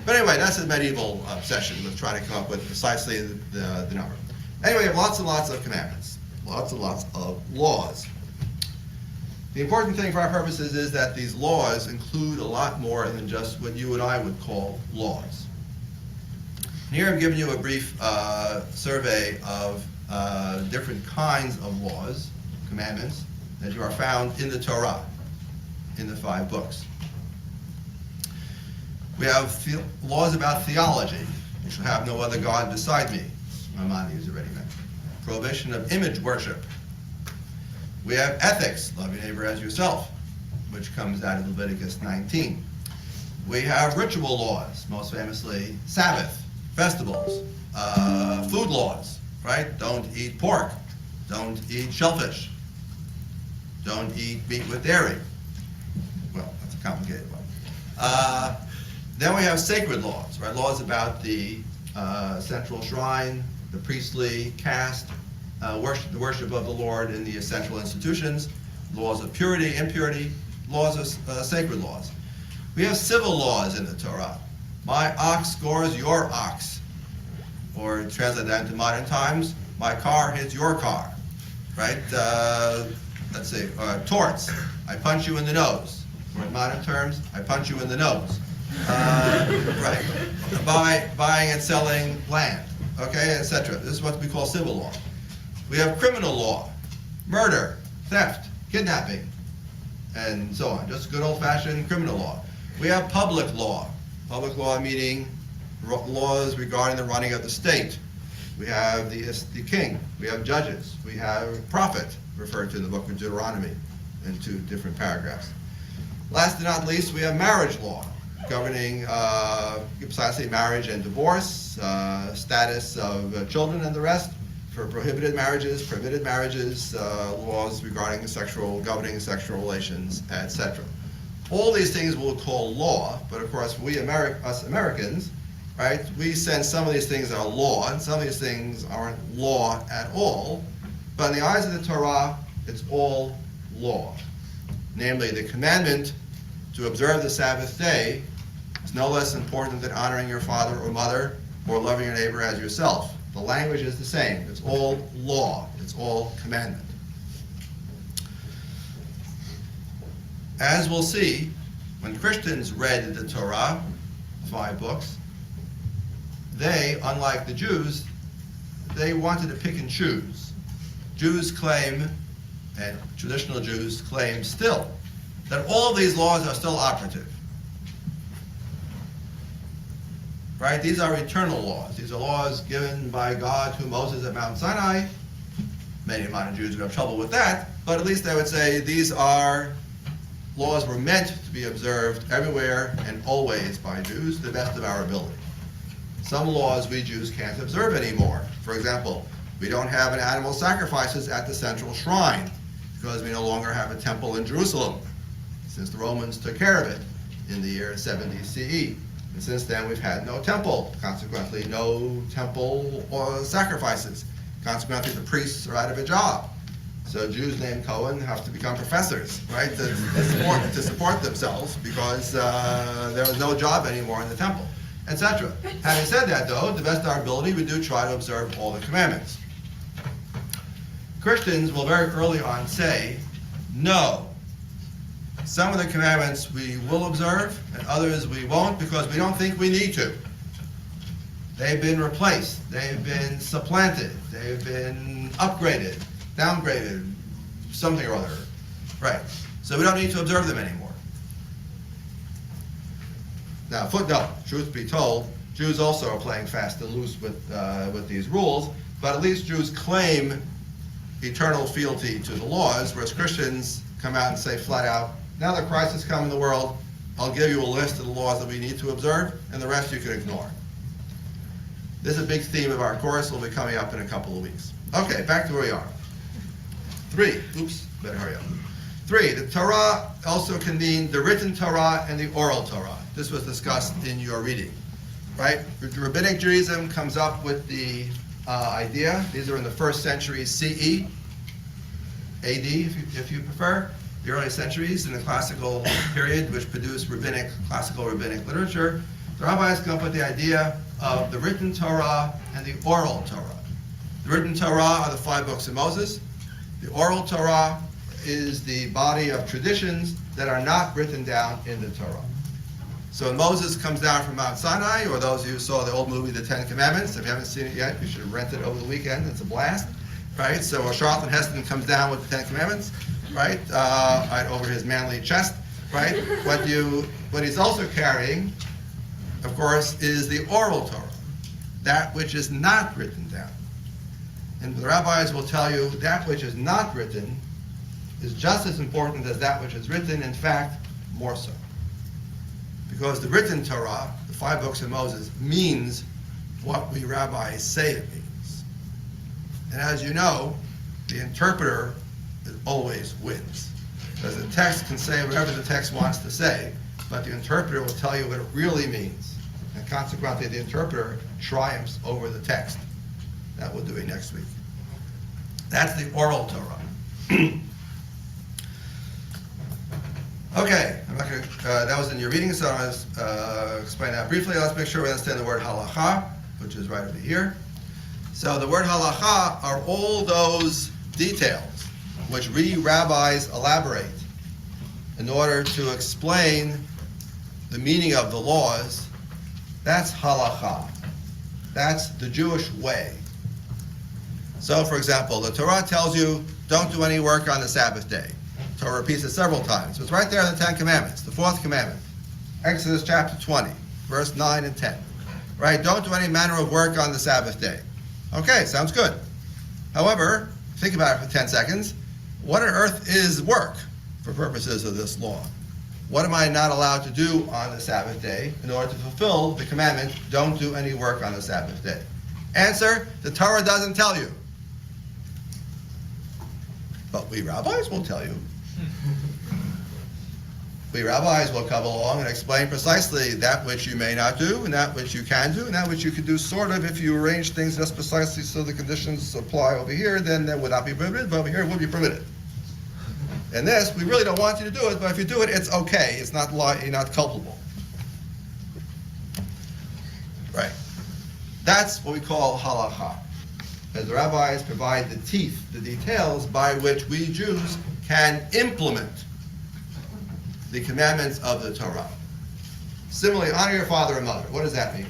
But anyway, that's a medieval obsession with trying to come up with precisely the number. Anyway, we have lots and lots of commandments, lots and lots of laws. The important thing for our purposes is that these laws include a lot more than just what you and I would call laws. And here I'm giving you a brief survey of different kinds of laws, commandments, that you are found in the Torah, in the 5 books. We have laws about theology. You shall have no other God beside me. Maimonides already mentioned. Prohibition of image worship. We have ethics, love your neighbor as yourself, which comes out of Leviticus 19. We have ritual laws, most famously Sabbath, festivals, food laws, right? Don't eat pork, don't eat shellfish, don't eat meat with dairy. Well, that's a complicated one. Then we have sacred laws, right? Laws about the central shrine, the priestly caste, the worship of the Lord in the essential institutions, laws of purity, impurity, laws of sacred laws. We have civil laws in the Torah. My ox scores your ox. Or translate that into modern times, my car hits your car. Right? Let's see, torts. I punch you in the nose. Or in modern terms, I punch you in the nose. Right. Buying and selling land. Okay, etc. This is what we call civil law. We have criminal law, murder, theft, kidnapping, and so on. Just good old-fashioned criminal law. We have public law. Public law meaning laws regarding the running of the state. We have the king. We have judges. We have prophet, referred to in the book of Deuteronomy in 2 different paragraphs. Last but not least, we have marriage law, governing precisely marriage and divorce, status of children and the rest, for prohibited marriages, permitted marriages, laws regarding governing sexual relations, etc. All these things we'll call law, but of course us Americans, right, we sense some of these things are law, and some of these things aren't law at all, but in the eyes of the Torah, it's all law. Namely, the commandment to observe the Sabbath day is no less important than honoring your father or mother or loving your neighbor as yourself. The language is the same. It's all law. It's all commandment. As we'll see, when Christians read the Torah, 5 books, they, unlike the Jews, they wanted to pick and choose. Jews claim, and traditional Jews claim still, that all of these laws are still operative. Right? These are eternal laws. These are laws given by God to Moses at Mount Sinai. Many modern Jews would have trouble with that, but at least they would say these are laws were meant to be observed everywhere and always by Jews to the best of our ability. Some laws we Jews can't observe anymore. For example, we don't have an animal sacrifices at the central shrine because we no longer have a temple in Jerusalem, since the Romans took care of it in the year 70 CE. And since then, we've had no temple, consequently, no temple or sacrifices. Consequently, the priests are out of a job. So Jews named Cohen have to become professors, right, to support themselves because there is no job anymore in the temple, etc. Having said that, though, to the best of our ability, we do try to observe all the commandments. Christians will very early on say, no, some of the commandments we will observe and others we won't because we don't think we need to. They've been replaced, they've been supplanted, they've been upgraded, downgraded, something or other, right? So we don't need to observe them anymore. Now, footnote, truth be told, Jews also are playing fast and loose with these rules, but at least Jews claim eternal fealty to the laws, whereas Christians come out and say flat out, now that Christ has come in the world, I'll give you a list of the laws that we need to observe, and the rest you can ignore. This is a big theme of our course. Will be coming up in a couple of weeks. Okay, back to where we are. 3, oops, better hurry up. 3, the Torah also can mean the written Torah and the oral Torah. This was discussed in your reading, right? Rabbinic Judaism comes up with the idea. These are in the 1st century CE, AD, if you prefer. The early centuries in the classical period, which produced classical rabbinic literature. The rabbis come up with the idea of the written Torah and the oral Torah. The written Torah are the 5 books of Moses. The oral Torah is the body of traditions that are not written down in the Torah. So when Moses comes down from Mount Sinai, or those of you who saw the old movie, The 10 Commandments, if you haven't seen it yet, you should rent it over the weekend. It's a blast, right? So Charlton Heston comes down with the 10 Commandments, right, right over his manly chest, right? What he's also carrying, of course, is the oral Torah, that which is not written down. And the rabbis will tell you that which is not written is just as important as that which is written, in fact, more so. Because the written Torah, the 5 books of Moses, means what we rabbis say it means. And as you know, the interpreter always wins. Because the text can say whatever the text wants to say, but the interpreter will tell you what it really means. And consequently, the interpreter triumphs over the text. That we'll do it next week. That's the oral Torah. Okay, I'm not going to, that was in your reading, so I'm going to explain that briefly. Let's make sure we understand the word halacha, which is right over here. So the word halacha are all those details which we rabbis elaborate in order to explain the meaning of the laws. That's halacha. That's the Jewish way. So, for example, the Torah tells you don't do any work on the Sabbath day. The Torah repeats it several times. So it's right there in the 10 Commandments, the 4th commandment. Exodus chapter 20, verse 9 and 10. Right? Don't do any manner of work on the Sabbath day. Okay, sounds good. However, think about it for 10 seconds. What on earth is work for purposes of this law? What am I not allowed to do on the Sabbath day in order to fulfill the commandment, don't do any work on the Sabbath day? Answer, the Torah doesn't tell you. But we rabbis will tell you. We rabbis will come along and explain precisely that which you may not do, and that which you can do, and that which you can do sort of if you arrange things just precisely so the conditions apply over here, then that would not be permitted, but over here it would be permitted. And this, we really don't want you to do it, but if you do it, it's okay. It's not you're not culpable. Right. That's what we call halacha. As the rabbis provide the teeth, the details by which we Jews can implement the commandments of the Torah. Similarly, honor your father and mother. What does that mean?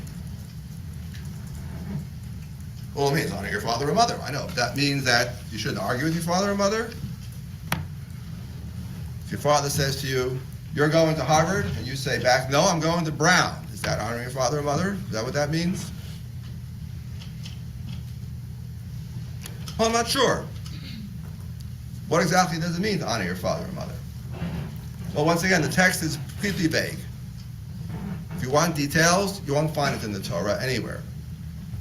Well, it means honor your father and mother. I know. That means that you shouldn't argue with your father and mother. If your father says to you, you're going to Harvard, and you say back, no, I'm going to Brown. Is that honoring your father and mother? Is that what that means? Well, I'm not sure. What exactly does it mean to honor your father and mother? Well, once again, the text is completely vague. If you want details, you won't find it in the Torah anywhere.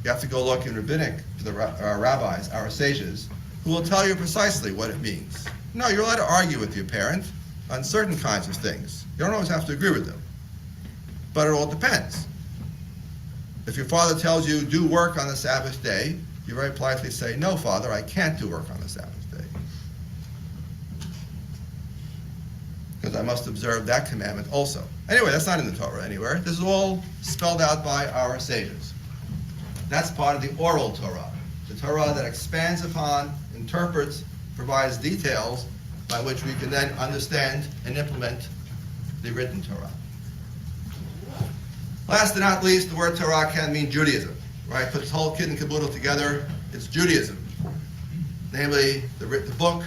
You have to go look in rabbinic to the our rabbis, our sages, who will tell you precisely what it means. No, you're allowed to argue with your parent on certain kinds of things. You don't always have to agree with them. But it all depends. If your father tells you, do work on the Sabbath day, you very politely say, no, Father, I can't do work on the Sabbath day. Because I must observe that commandment also. Anyway, that's not in the Torah anywhere. This is all spelled out by our sages. That's part of the oral Torah, the Torah that expands upon, interprets, provides details by which we can then understand and implement the written Torah. Last but not least, the word Torah can mean Judaism, right? Put this whole kit and caboodle together, it's Judaism. Namely, the book,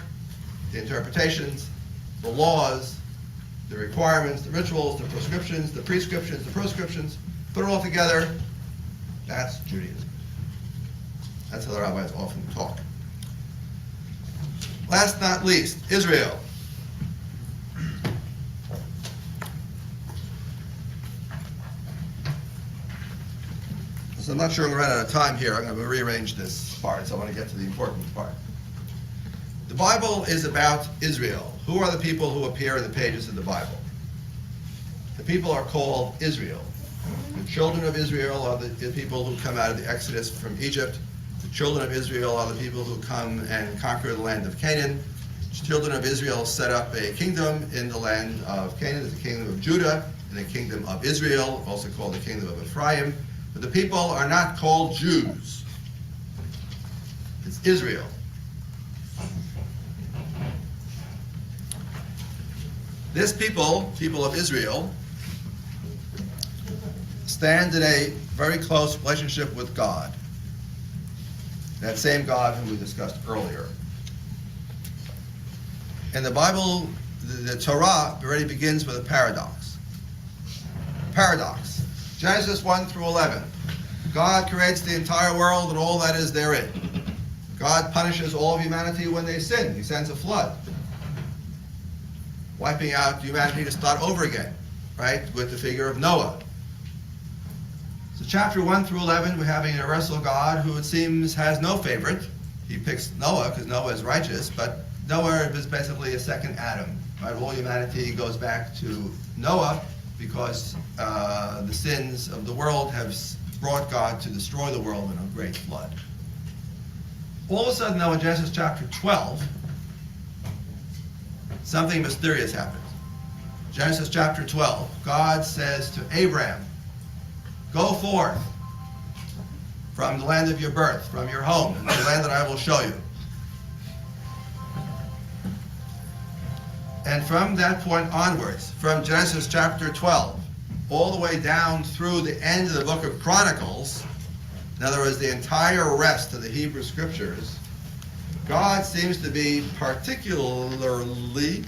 the interpretations, the laws, the requirements, the rituals, the prescriptions, the prescriptions, the proscriptions, put it all together, that's Judaism. That's how the rabbis often talk. Last but not least, Israel. So I'm not sure we're running out of time here. I'm going to rearrange this part, so I want to get to the important part. The Bible is about Israel. Who are the people who appear in the pages of the Bible? The people are called Israel. The children of Israel are the people who come out of the Exodus from Egypt. The children of Israel are the people who come and conquer the land of Canaan. The children of Israel set up a kingdom in the land of Canaan, the kingdom of Judah, and the kingdom of Israel, also called the kingdom of Ephraim. But the people are not called Jews. It's Israel. This people of Israel, stand in a very close relationship with God. That same God whom we discussed earlier. In the Bible, the Torah already begins with a paradox. Paradox. Genesis 1 through 11. God creates the entire world and all that is therein. God punishes all of humanity when they sin. He sends a flood, wiping out humanity to start over again, right, with the figure of Noah. So chapter 1 through 11, we're having a universal God who it seems has no favorite. He picks Noah because Noah is righteous, but Noah is basically a second Adam, right? All humanity goes back to Noah because the sins of the world have brought God to destroy the world in a great flood. All of a sudden, though, in Genesis chapter 12, something mysterious happens. Genesis chapter 12, God says to Abraham, go forth from the land of your birth, from your home, and the land that I will show you. And from that point onwards, from Genesis chapter 12, all the way down through the end of the book of Chronicles, in other words, the entire rest of the Hebrew Scriptures, God seems to be peculiarly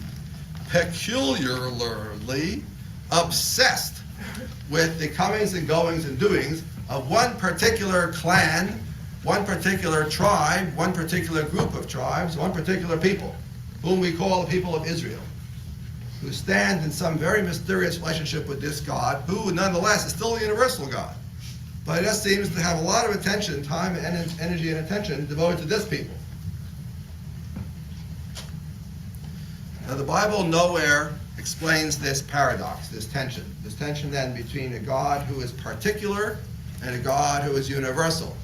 obsessed with the comings and goings and doings of one particular clan, one particular tribe, one particular group of tribes, one particular people, whom we call the people of Israel, who stand in some very mysterious relationship with this God, who nonetheless is still a universal God. But it just seems to have a lot of attention, time, and energy and attention devoted to this people. Now the Bible nowhere explains this paradox, this tension then between a God who is particular and a God who is universal,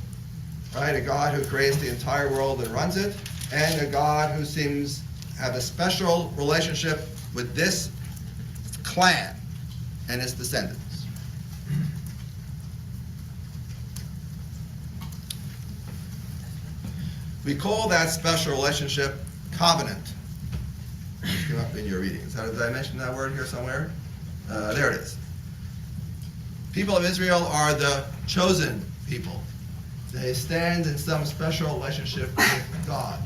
right? A God who creates the entire world and runs it, and a God who seems to have a special relationship with this clan and its descendants. We call that special relationship covenant. It came up in your readings. Did I mention that word here somewhere? There it is. People of Israel are the chosen people. They stand in some special relationship with God.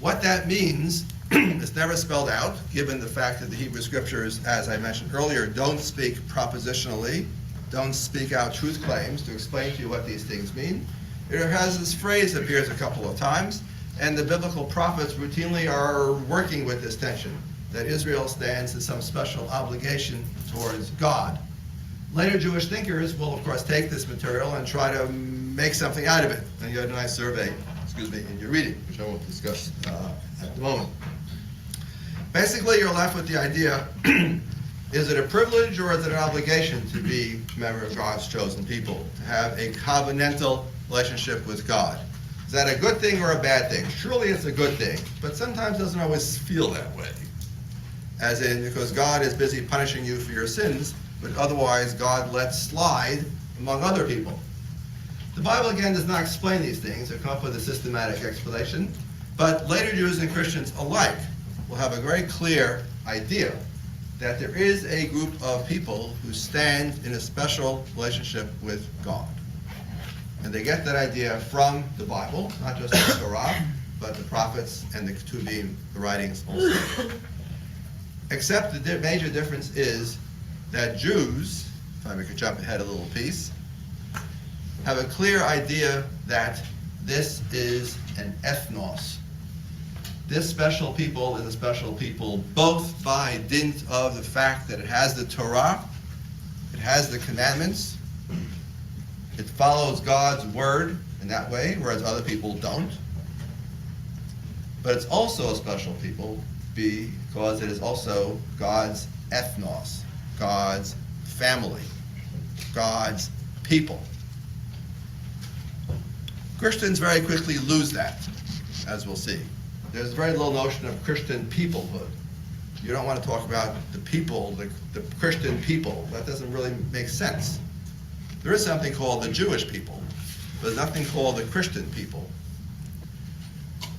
What that means is never spelled out, given the fact that the Hebrew Scriptures, as I mentioned earlier, don't speak propositionally, don't speak out truth claims to explain to you what these things mean. It has this phrase that appears a couple of times, and the biblical prophets routinely are working with this tension. that Israel stands in some special obligation towards God. Later Jewish thinkers will, of course, take this material and try to make something out of it. And you had a nice survey, in your reading, which I won't discuss at the moment. Basically, you're left with the idea, is it a privilege or is it an obligation to be a member of God's chosen people, to have a covenantal relationship with God? Is that a good thing or a bad thing? Surely it's a good thing, but sometimes it doesn't always feel that way. As in, because God is busy punishing you for your sins, but otherwise God lets slide among other people. The Bible, again, does not explain these things or come up with a systematic explanation, but later Jews and Christians alike will have a very clear idea that there is a group of people who stand in a special relationship with God. And they get that idea from the Bible, not just the Torah, but the prophets and the Ketuvim, the writings also. Except the major difference is that Jews, if I could jump ahead a little piece, have a clear idea that this is an ethnos. This special people is a special people both by dint of the fact that it has the Torah, it has the commandments, it follows God's word in that way, whereas other people don't. But it's also a special people because it is also God's ethnos, God's family, God's people. Christians very quickly lose that, as we'll see. There's very little notion of Christian peoplehood. You don't want to talk about the people, the Christian people. That doesn't really make sense. There is something called the Jewish people, but there's nothing called the Christian people.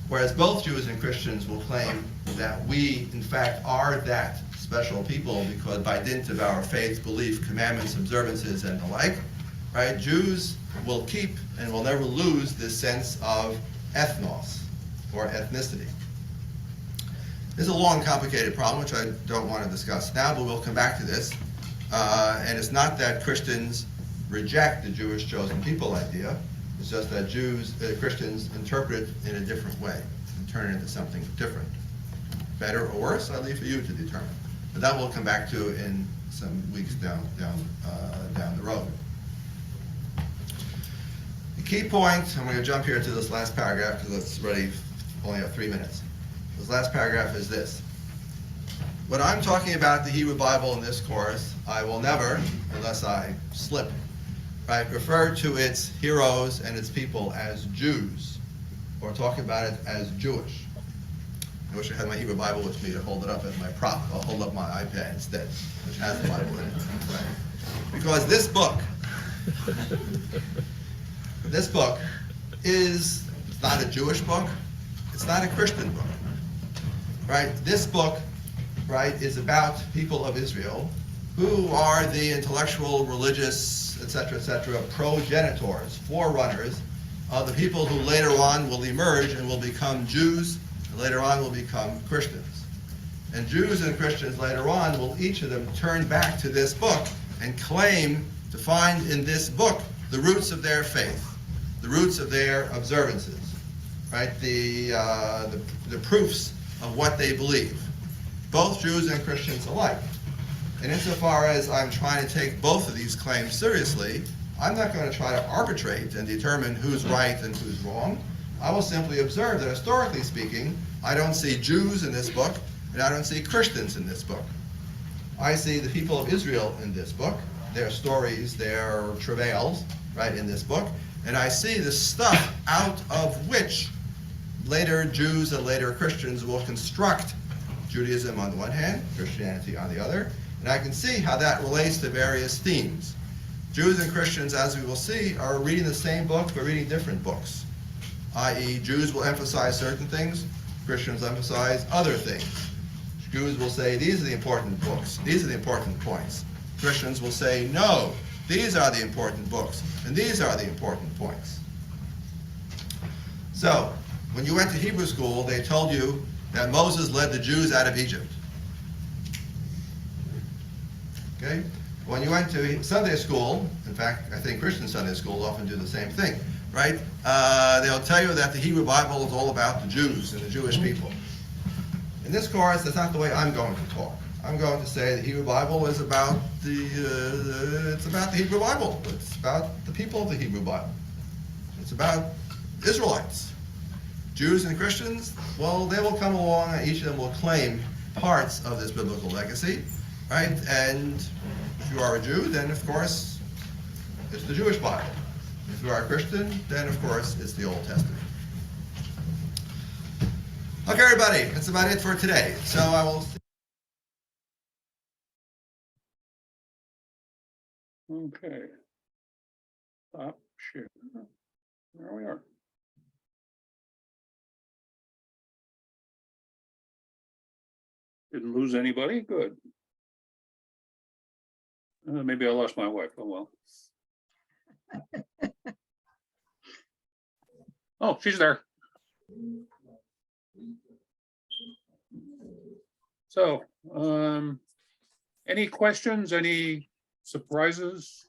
Whereas both Jews and Christians will claim that we, in fact, are that special people because by dint of our faith, belief, commandments, observances, and the like, right? Jews will keep and will never lose this sense of ethnos, or ethnicity. This is a long, complicated problem, which I don't want to discuss now, but we'll come back to this. And it's not that Christians reject the Jewish chosen people idea. It's just that Christians interpret it in a different way and turn it into something different. Better or worse, I leave for you to determine. But that we'll come back to in some weeks down the road. The key point, I'm going to jump here to this last paragraph because it's already only have 3 minutes. This last paragraph is this. When I'm talking about the Hebrew Bible in this course, I will never, unless I slip, right, refer to its heroes and its people as Jews, or talk about it as Jewish. I wish I had my Hebrew Bible with me to hold it up as my prop. I'll hold up my iPad instead, which has the Bible in it. Right? Because this book is not a Jewish book. It's not a Christian book, right? This book, right, is about people of Israel who are the intellectual, religious, etc., progenitors, forerunners of the people who later on will emerge and will become Jews, and later on will become Christians. And Jews and Christians later on will each of them turn back to this book and claim to find in this book the roots of their faith, the roots of their observances, right? The proofs of what they believe, both Jews and Christians alike. And insofar as I'm trying to take both of these claims seriously, I'm not going to try to arbitrate and determine who's right and who's wrong. I will simply observe that historically speaking, I don't see Jews in this book, and I don't see Christians in this book. I see the people of Israel in this book, their stories, their travails, right, in this book, and I see the stuff out of which later Jews and later Christians will construct Judaism on the one hand, Christianity on the other, and I can see how that relates to various themes. Jews and Christians, as we will see, are reading the same book, but reading different books. I.e., Jews will emphasize certain things, Christians emphasize other things. Jews will say, these are the important books, these are the important points. Christians will say, no, these are the important books, and these are the important points. So, when you went to Hebrew school, they told you that Moses led the Jews out of Egypt. Okay? When you went to Sunday school, in fact, I think Christian Sunday school often do the same thing, right? They'll tell you that the Hebrew Bible is all about the Jews and the Jewish people. In this course, that's not the way I'm going to talk. I'm going to say the Hebrew Bible is about it's about the Hebrew Bible. It's about the people of the Hebrew Bible. It's about Israelites. Jews and Christians, well, they will come along and each of them will claim parts of this biblical legacy, right? And if you are a Jew, then of course, it's the Jewish Bible. If you are a Christian, then of course, it's the Old Testament. Okay, everybody, that's about it for today. So I will. Okay. Stop share. There we are. Didn't lose anybody, good. Maybe I lost my wife, oh well. Oh, she's there. So, any questions, any surprises?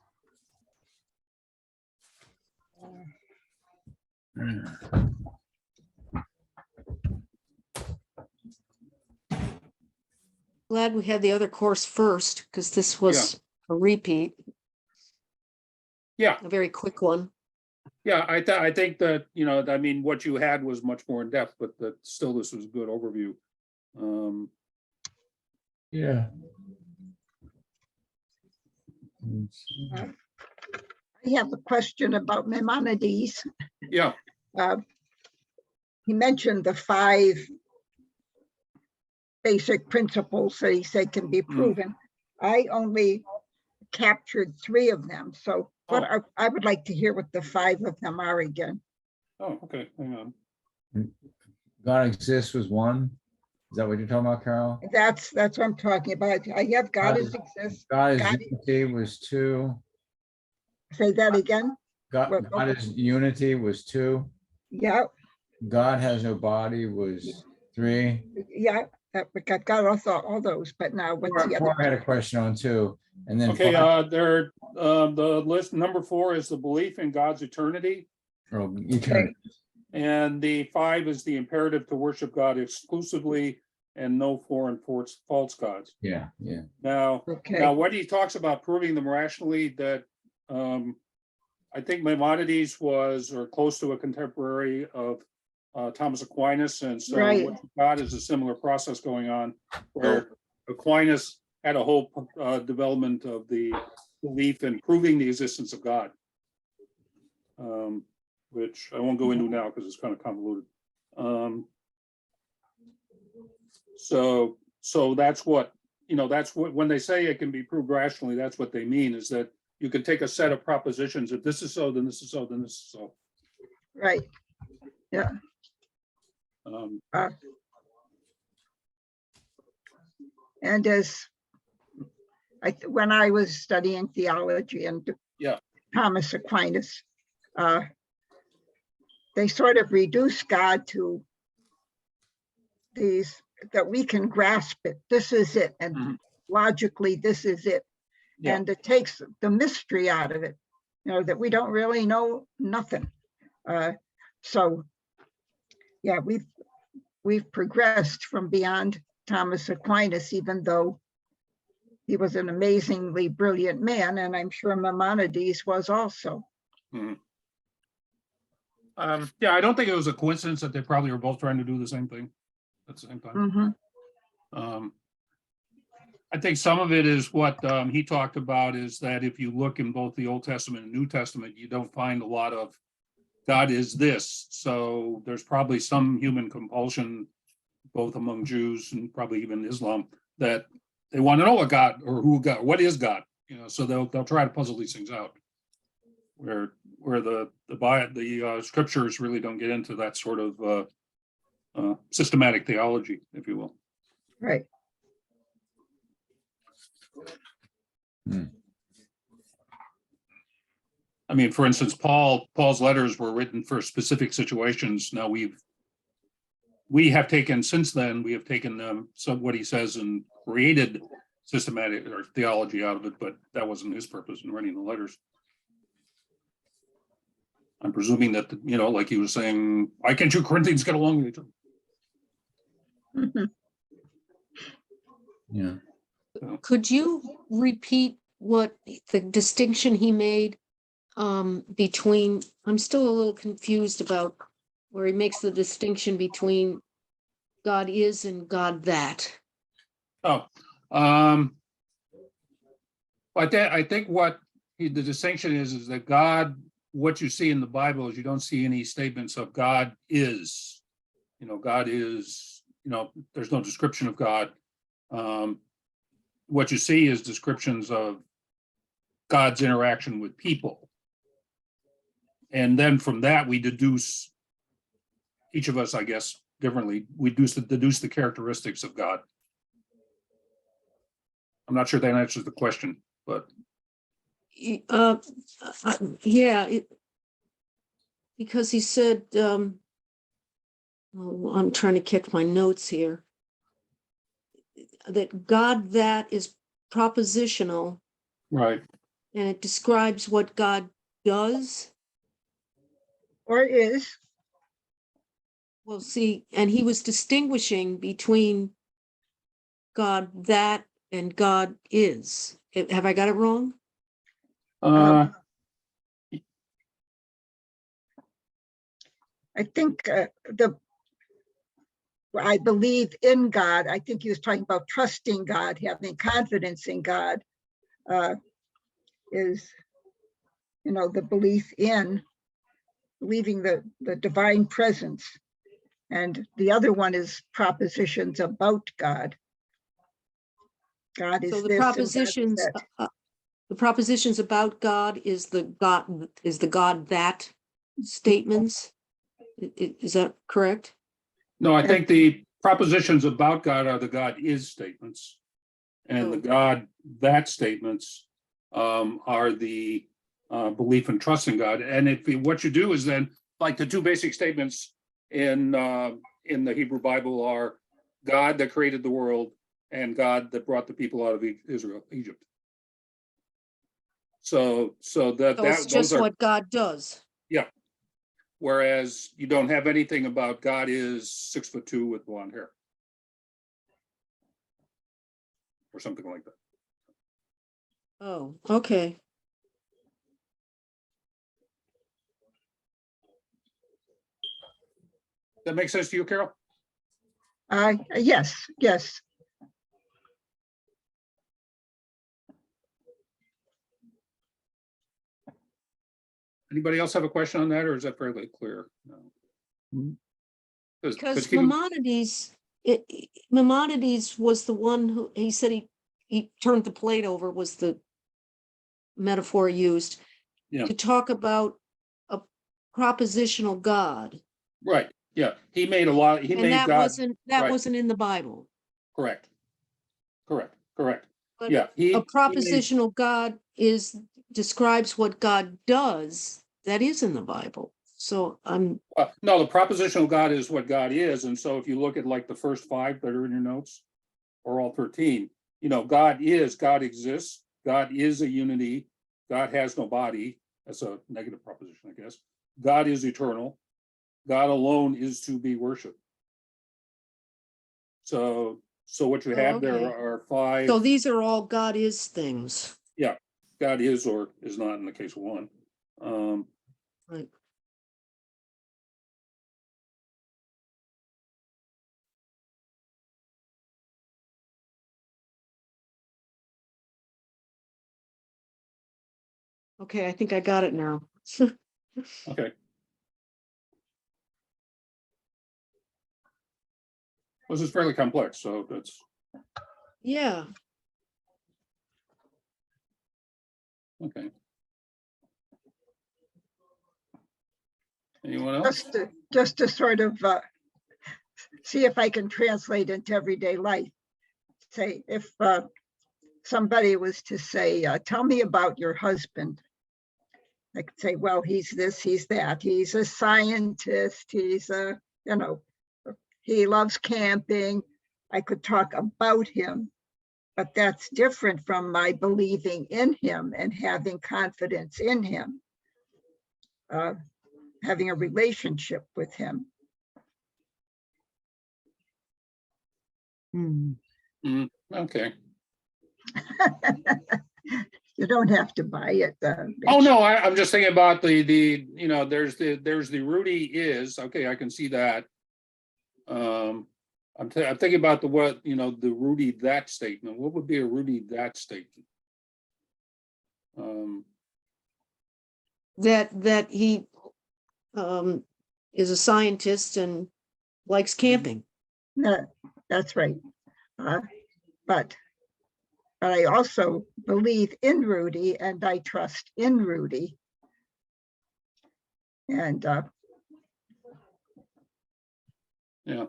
Glad we had the other course first, because this was a repeat, Yeah, a very quick one. yeah, I think that, you know, I mean, what you had was much more in depth, but that still, this was a good overview. Yeah. I have a question about Maimonides. Yeah, He mentioned the 5 basic principles that he said can be proven. I only captured 3 of them. So what I would like to hear what the 5 of them are again. oh, okay, hang on. God exists was one. Is that what you're talking about, Carol? That's what I'm talking about. I have God is exists. God is God- unity was 2. Say that again. God is unity was 2. Yeah, God has no body was 3. yeah. I've got all those, but now what's the Four I had other? a question on too, and then Okay, 5 the list, number 4 is the belief in God's eternity. oh, eternity. And the 5 is the imperative to worship God exclusively and no foreign false gods. Yeah, yeah. Now, Okay, what he talks about proving them rationally, that I think Maimonides was or close to a contemporary of Thomas Aquinas, and so Right. what you've got is a similar process going on where Aquinas had a whole development of the belief in proving the existence of God, which I won't go into now because it's kind of convoluted. So that's what, you know, that's what, when they say it can be proved rationally, that's what they mean, is that you can take a set of propositions. If this is so, then this is so, then this is so. right. And when I was studying theology and Yeah. Thomas Aquinas, they sort of reduce God to these, that we can grasp it. This is it. And Mhm. logically, this is it. Yeah. And it takes the mystery out of it, you know, that we don't really know nothing. So, yeah, we've progressed from beyond Thomas Aquinas, even though he was an amazingly brilliant man, and I'm sure Maimonides was also. Yeah, I don't think it was a coincidence that they probably were both trying to do the same thing at the same time. Mhm. I think some of it is what he talked about, is that if you look in both the Old Testament and New Testament, you don't find a lot of God is this. So there's probably some human compulsion, both among Jews and probably even Islam, that they want to know what God or who God, what is God, you know, so they'll try to puzzle these things out. Where the scriptures really don't get into that sort of systematic theology, if you will. Right. I mean, for instance, Paul's letters were written for specific situations. Now we have taken, since then, we have taken some what he says and created systematic or theology out of it, but that wasn't his purpose in writing the letters. I'm presuming that, you know, like he was saying, why can't you Corinthians get along with each other? Mhm. Yeah. Could you repeat what the distinction he made between, I'm still a little confused about where he makes the distinction between God is and God that. Oh, I think what the distinction is that God, what you see in the Bible is you don't see any statements of God is. God is, there's no description of God. What you see is descriptions of God's interaction with people. And then from that, we deduce, each of us, I guess, differently, we deduce the characteristics of God. I'm not sure that answers the question, but Yeah, because he said, oh, I'm trying to catch my notes here, that God that is propositional right. and it describes what God does. Or is, Well, see, and he was distinguishing between God that and God is. Have I got it wrong? I think I believe in God. I think he was talking about trusting God, having confidence in God, is, the belief in, believing the divine presence. And the other one is propositions about God. God is So this. the propositions about God is the God that statements. Is that correct? No, I think the propositions about God are the God is statements. And the God that statements are the belief and trust in God. And what you do is then, like the two basic statements in the Hebrew Bible are God that created the world and God that brought the people out of Egypt. So It's just what God does. Yeah. Whereas you don't have anything about God is 6'2" with blonde hair. Or something like that. Oh, okay. That makes sense to you, Carol? Yes. Anybody else have a question on that, or is that fairly clear? No. Because Maimonides was the one who, he said he turned the plate over, was the metaphor used to talk about a propositional God. Right, yeah, he made a lot, he And made that God. wasn't in the Bible. Correct. But Yeah. a propositional God describes what God does, that is in the Bible. So no, the propositional God is what God is. And so if you look at like the first 5 that are in your notes, or all 13, God exists, God is a unity, God has no body. That's a negative proposition, I guess. God is eternal. God alone is to be worshiped. So what you have there are 5. So these are all God is things. Yeah, God is or is not in the case of 1. Right. Okay, I think I got it now. Okay. This is fairly complex, so that's Yeah. okay. Anyone else? Just to sort of see if I can translate into everyday life. Say, if somebody was to say, tell me about your husband. I could say, well, he's this, he's that. He's a scientist. He's he loves camping. I could talk about him, but that's different from my believing in him and having confidence in him, having a relationship with him. Okay. You don't have to buy it. Oh, Mitch. no, I'm just thinking about you know, there's the Rudy is, okay, I can see that. I'm thinking about what, you know, the Rudy that statement. What would be a Rudy that statement? That he is a scientist and likes camping. That's right. But I also believe in Rudy and I trust in Rudy. And Yeah.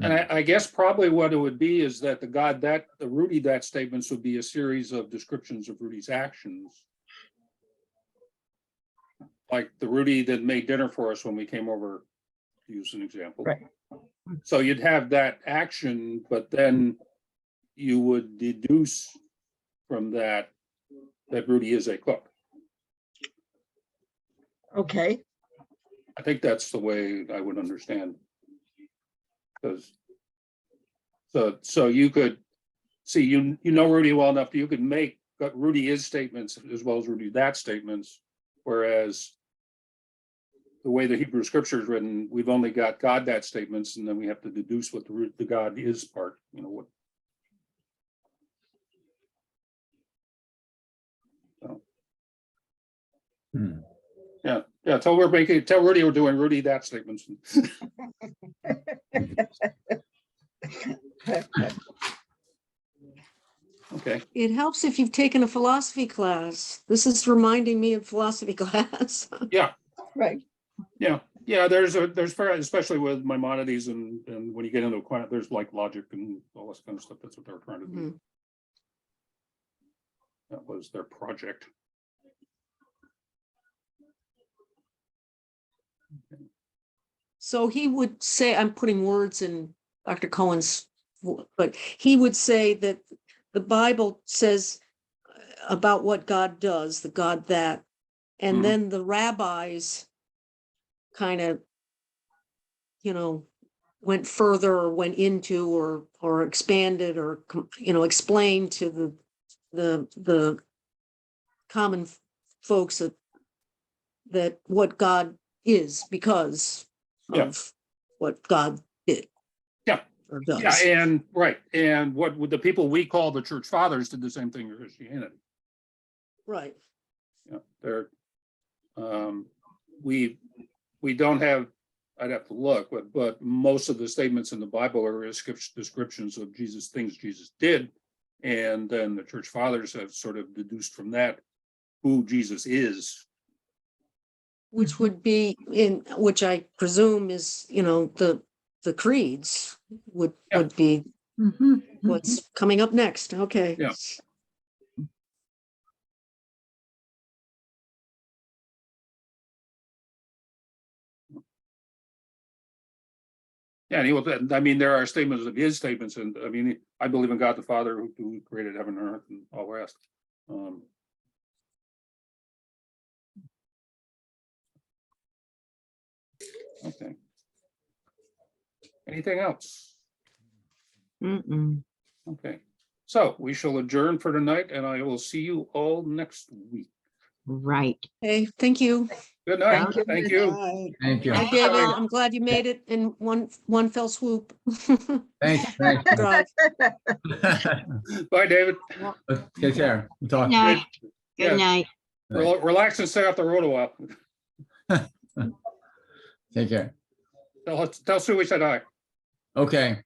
And I guess probably what it would be is that the Rudy that statements would be a series of descriptions of Rudy's actions. Like the Rudy that made dinner for us when we came over, to use an example. Right. So you'd have that action, but then you would deduce from that Rudy is a cook. okay, I think that's the way I would understand. Because so you could see, you know Rudy well enough, you could make Rudy is statements as well as Rudy that statements, whereas the way the Hebrew scripture is written, we've only got God that statements, and then we have to deduce what the God is part, you know, what. So, Hmm. yeah, tell Rudy we're doing Rudy that statements. Okay, It helps if you've taken a philosophy class. This is reminding me of philosophy class. yeah, right. yeah, there's especially with Maimonides and when you get into there's like logic and all this kind of stuff. That's what they're trying to do. Mhm. That was their project. So he would say, I'm putting words in Dr. Cohen's, but he would say that the Bible says about what God does, the God that, and Mhm. then the rabbis kind of, you know, went further or went into or expanded or, you know, explained to the common folks that what God is because Yeah. of what God did. Yeah. Or does. Yeah, and right, and what would the people we call the church fathers did the same thing in Christianity. Right. Yeah, they're we don't have, I'd have to look, but most of the statements in the Bible are descriptions of things Jesus did, and then the church fathers have sort of deduced from that who Jesus is. Which would be which I presume is, you know, the creeds would be Mhm, what's coming up next. Okay. Yeah. Yeah, and he will. I mean, there are statements of his statements, and I mean, I believe in God the Father who created heaven and earth and all the rest. Okay. Anything else? Mm-mm. Okay. So we shall adjourn for tonight, and I will see you all next week. Right. Hey, thank you. Good night. Thank you. Thank you. Bye. Thank you. Hi, David. I'm glad you made it in one fell swoop. Thanks. Drive. Bye, David. Take care. We'll talk. Good night. Yeah. Good night. Relax and stay off the road a while. Take care. Tell Sue we said hi. Okay.